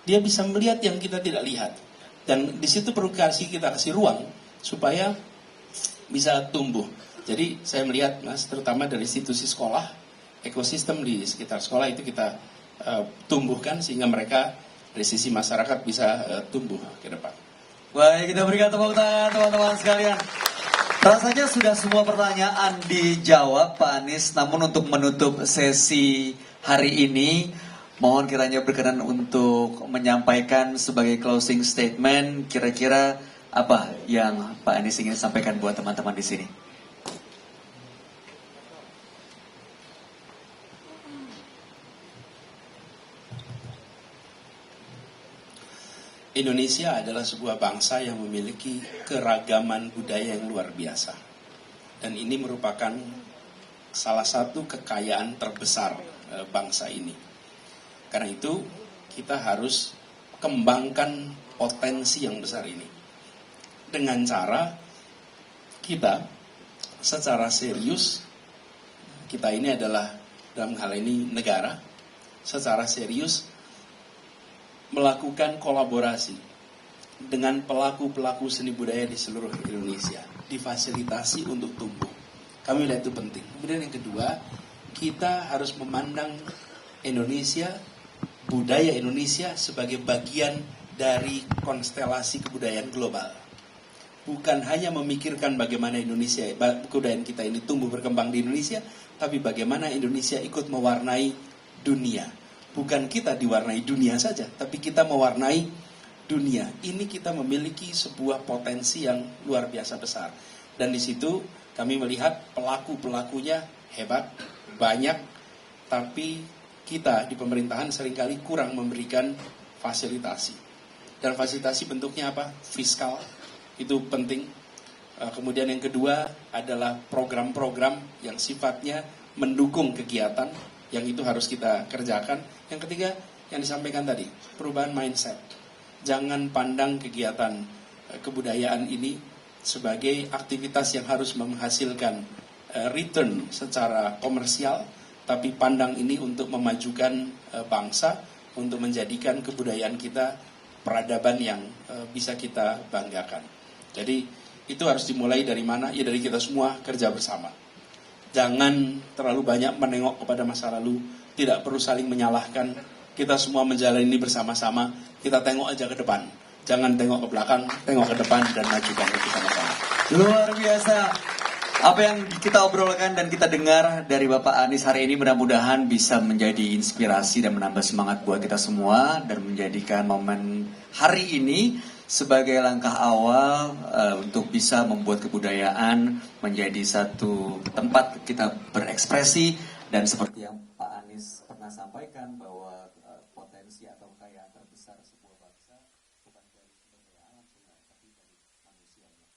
S3: Dia bisa melihat yang kita tidak lihat. Dan di situ perlu kita kasih ruang supaya bisa tumbuh. Jadi saya melihat, Mas, terutama dari institusi sekolah, ekosistem di sekitar sekolah itu kita tumbuhkan sehingga mereka dari sisi masyarakat bisa tumbuh ke depan.
S1: Baik, kita berikan tepuk tangan teman-teman sekalian. Rasanya sudah semua pertanyaan dijawab Pak Anies. Namun untuk menutup sesi hari ini, mohon kiranya berkenan untuk menyampaikan sebagai closing statement, kira-kira apa yang Pak Anies ingin sampaikan buat teman-teman di sini.
S3: Indonesia adalah sebuah bangsa yang memiliki keragaman budaya yang luar biasa. Dan ini merupakan salah satu kekayaan terbesar bangsa ini. Karena itu kita harus kembangkan potensi yang besar ini. Dengan cara kita secara serius, kita ini adalah dalam hal ini negara, secara serius melakukan kolaborasi dengan pelaku-pelaku seni budaya di seluruh Indonesia, difasilitasi untuk tumbuh. Kami lihat itu penting. Kemudian yang kedua, kita harus memandang Indonesia, budaya Indonesia sebagai bagian dari konstelasi kebudayaan global. Bukan hanya memikirkan bagaimana Indonesia, kebudayaan kita ini tumbuh berkembang di Indonesia, tapi bagaimana Indonesia ikut mewarnai dunia. Bukan kita diwarnai dunia saja, tapi kita mewarnai dunia. Ini kita memiliki sebuah potensi yang luar biasa besar. Dan di situ kami melihat pelaku-pelakunya hebat, banyak, tapi kita di pemerintahan seringkali kurang memberikan fasilitasi. Dan fasilitasi bentuknya apa? Fiskal, itu penting. Kemudian yang kedua adalah program-program yang sifatnya mendukung kegiatan, yang itu harus kita kerjakan. Yang ketiga, yang disampaikan tadi, perubahan mindset. Jangan pandang kegiatan kebudayaan ini sebagai aktivitas yang harus menghasilkan return secara komersial, tapi pandang ini untuk memajukan bangsa, untuk menjadikan kebudayaan kita peradaban yang bisa kita banggakan. Jadi itu harus dimulai dari mana? Ya dari kita semua kerja bersama. Jangan terlalu banyak menengok kepada masa lalu, tidak perlu saling menyalahkan. Kita semua menjalani ini bersama-sama, kita tengok aja ke depan. Jangan tengok ke belakang, tengok ke depan dan majukan itu sama-sama.
S1: Luar biasa. Apa yang kita obrolkan dan kita dengar dari Bapak Anies hari ini mudah-mudahan bisa menjadi inspirasi dan menambah semangat buat kita semua dan menjadikan momen hari ini sebagai langkah awal untuk bisa membuat kebudayaan menjadi satu tempat kita berekspresi. Dan seperti yang Pak Anies pernah sampaikan bahwa potensi atau kekayaan terbesar sebuah bangsa bukan dari sumber daya alam tapi dari manusianya.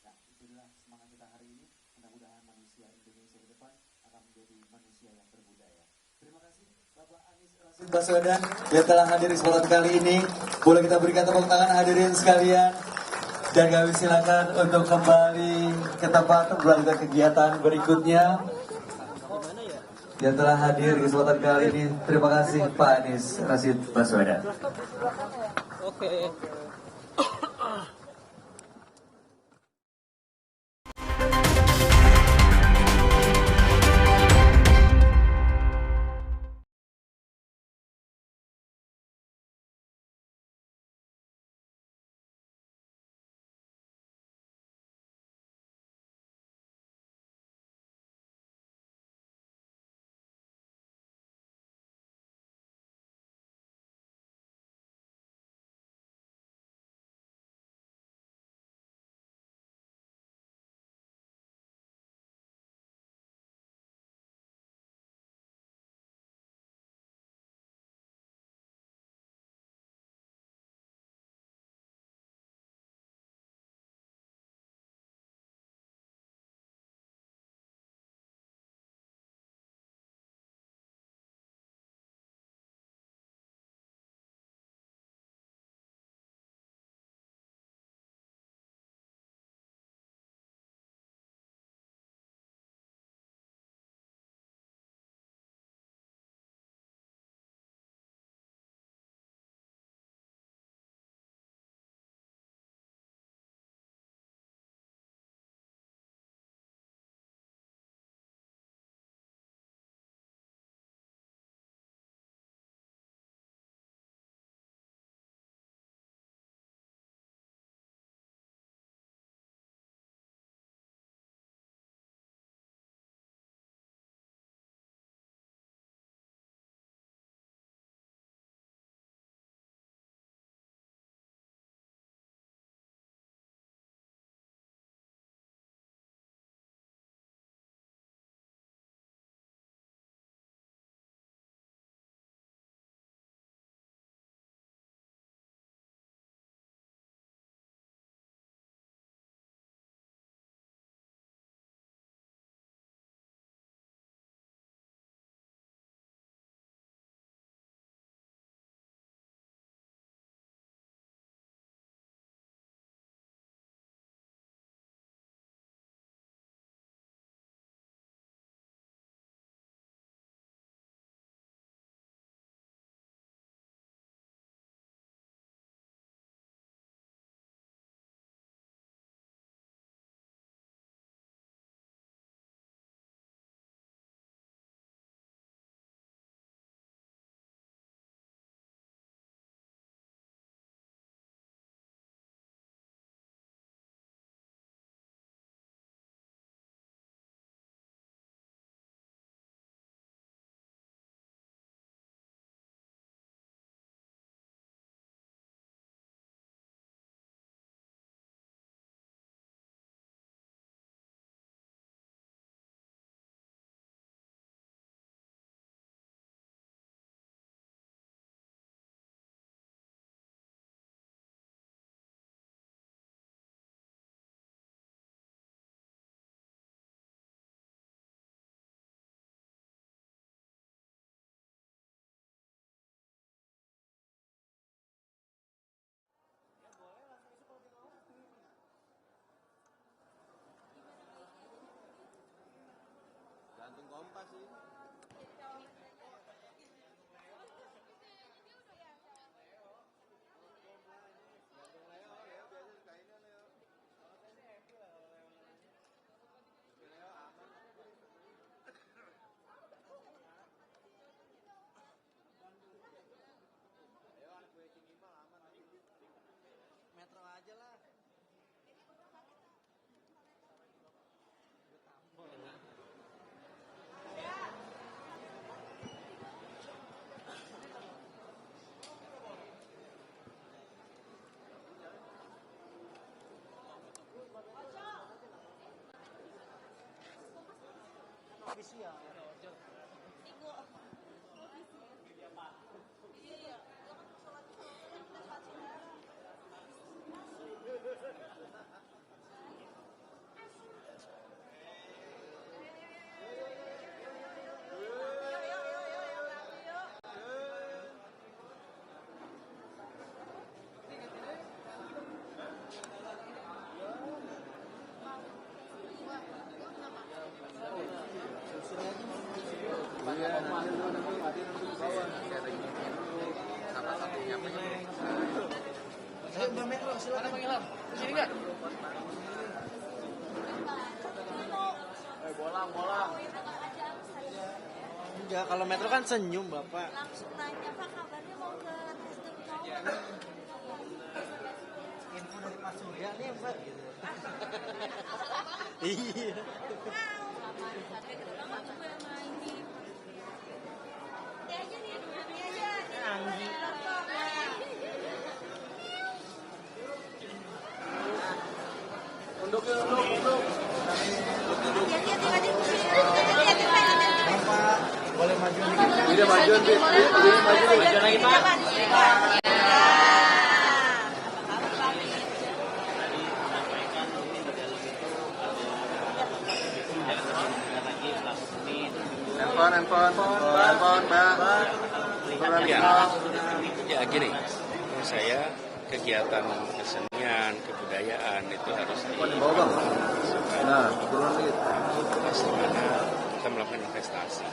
S1: Nah, itulah semangat kita hari ini. Mudah-mudahan manusia Indonesia ke depan akan menjadi manusia yang berbudaya. Terima kasih Bapak Anies Rashid Baswedan yang telah hadir di kesempatan kali ini. Boleh kita berikan tepuk tangan hadirin sekalian.
S8: Dan kami silakan untuk kembali ke tempat melanjutkan kegiatan berikutnya yang telah hadir di kesempatan kali ini. Terima kasih Pak Anies Rashid Baswedan.
S9: Enggak, kalau Metro kan senyum Bapak.
S10: Langsung nanya Pak kabarnya mau ke Nasdem Tower.
S9: Info dari Mas Surya nih Mbak gitu. Iya. Boleh maju dikit.
S10: Udah maju lagi Pak.
S3: Handphone, Mbak. Ya, gini, menurut saya kegiatan kesenian, kebudayaan itu harus dimana kita melakukan investasi.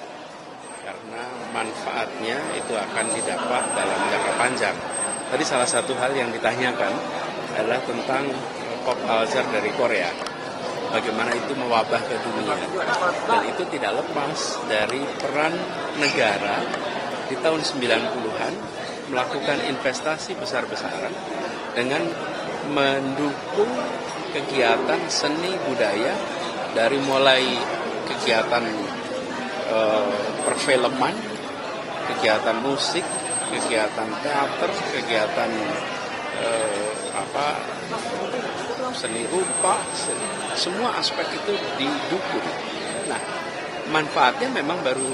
S3: Karena manfaatnya itu akan didapat dalam jangka panjang. Tadi salah satu hal yang ditanyakan adalah tentang pop culture dari Korea. Bagaimana itu mewabah ke dunia. Dan itu tidak lepas dari peran negara di tahun 90-an melakukan investasi besar-besaran dengan mendukung kegiatan seni budaya dari mulai kegiatan perfilman, kegiatan musik, kegiatan teater, kegiatan seni rupa, semua aspek itu didukung. Nah, manfaatnya memang baru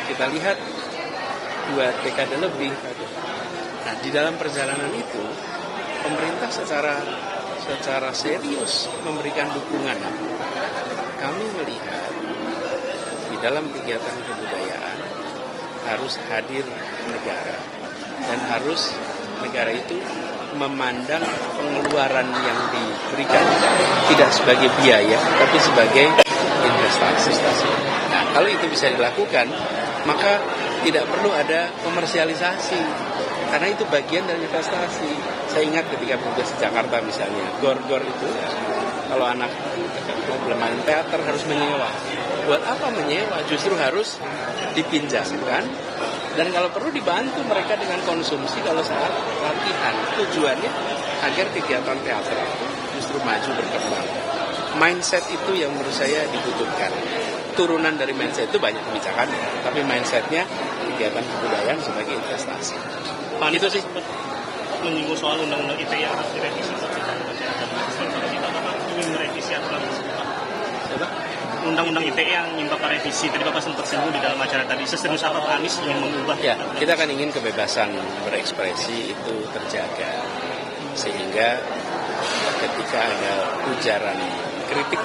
S3: kita lihat 2 dekade lebih. Nah, di dalam perjalanan itu pemerintah secara serius memberikan dukungan. Kami melihat di dalam kegiatan kebudayaan harus hadir negara dan harus negara itu memandang pengeluaran yang diberikan tidak sebagai biaya tapi sebagai investasi. Nah, kalau itu bisa dilakukan, maka tidak perlu ada komersialisasi karena itu bagian dari investasi. Saya ingat ketika bertugas di Jakarta misalnya, gor-gor itu kalau anak mau bermain teater harus menyewa. Buat apa menyewa? Justru harus dipinjamkan dan kalau perlu dibantu mereka dengan konsumsi kalau saat latihan. Tujuannya agar kegiatan teater itu justru maju berkembang. Mindset itu yang menurut saya dibutuhkan. Turunan dari mindset itu banyak kebijakannya, tapi mindsetnya kegiatan kebudayaan sebagai investasi.
S2: Pak, itu sih menyinggung soal undang-undang ITE yang harus direvisi. Ingin merevisi aturan tersebut. Undang-undang ITE yang minta revisi, tadi Bapak sempat singgung di dalam acara tadi. Seserius apa Pak Anies yang mengubah?
S3: Ya, kita kan ingin kebebasan berekspresi itu terjaga, sehingga ketika ada ujaran kritik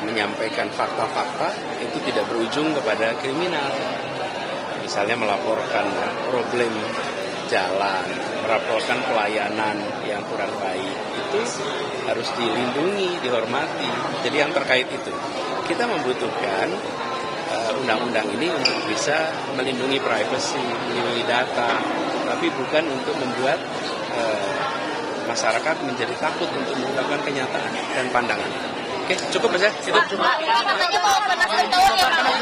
S3: menyampaikan fakta-fakta itu tidak berujung kepada kriminal. Misalnya melaporkan problem jalan, melaporkan pelayanan yang kurang baik, itu harus dilindungi, dihormati. Jadi yang terkait itu, kita membutuhkan undang-undang ini untuk bisa melindungi privasi, melindungi data, tapi bukan untuk membuat masyarakat menjadi takut untuk mengungkapkan kenyataan dan pandangan. Oke, cukup ya? Itu.
S10: Katanya mau ke Nasdem Tower ya Pak?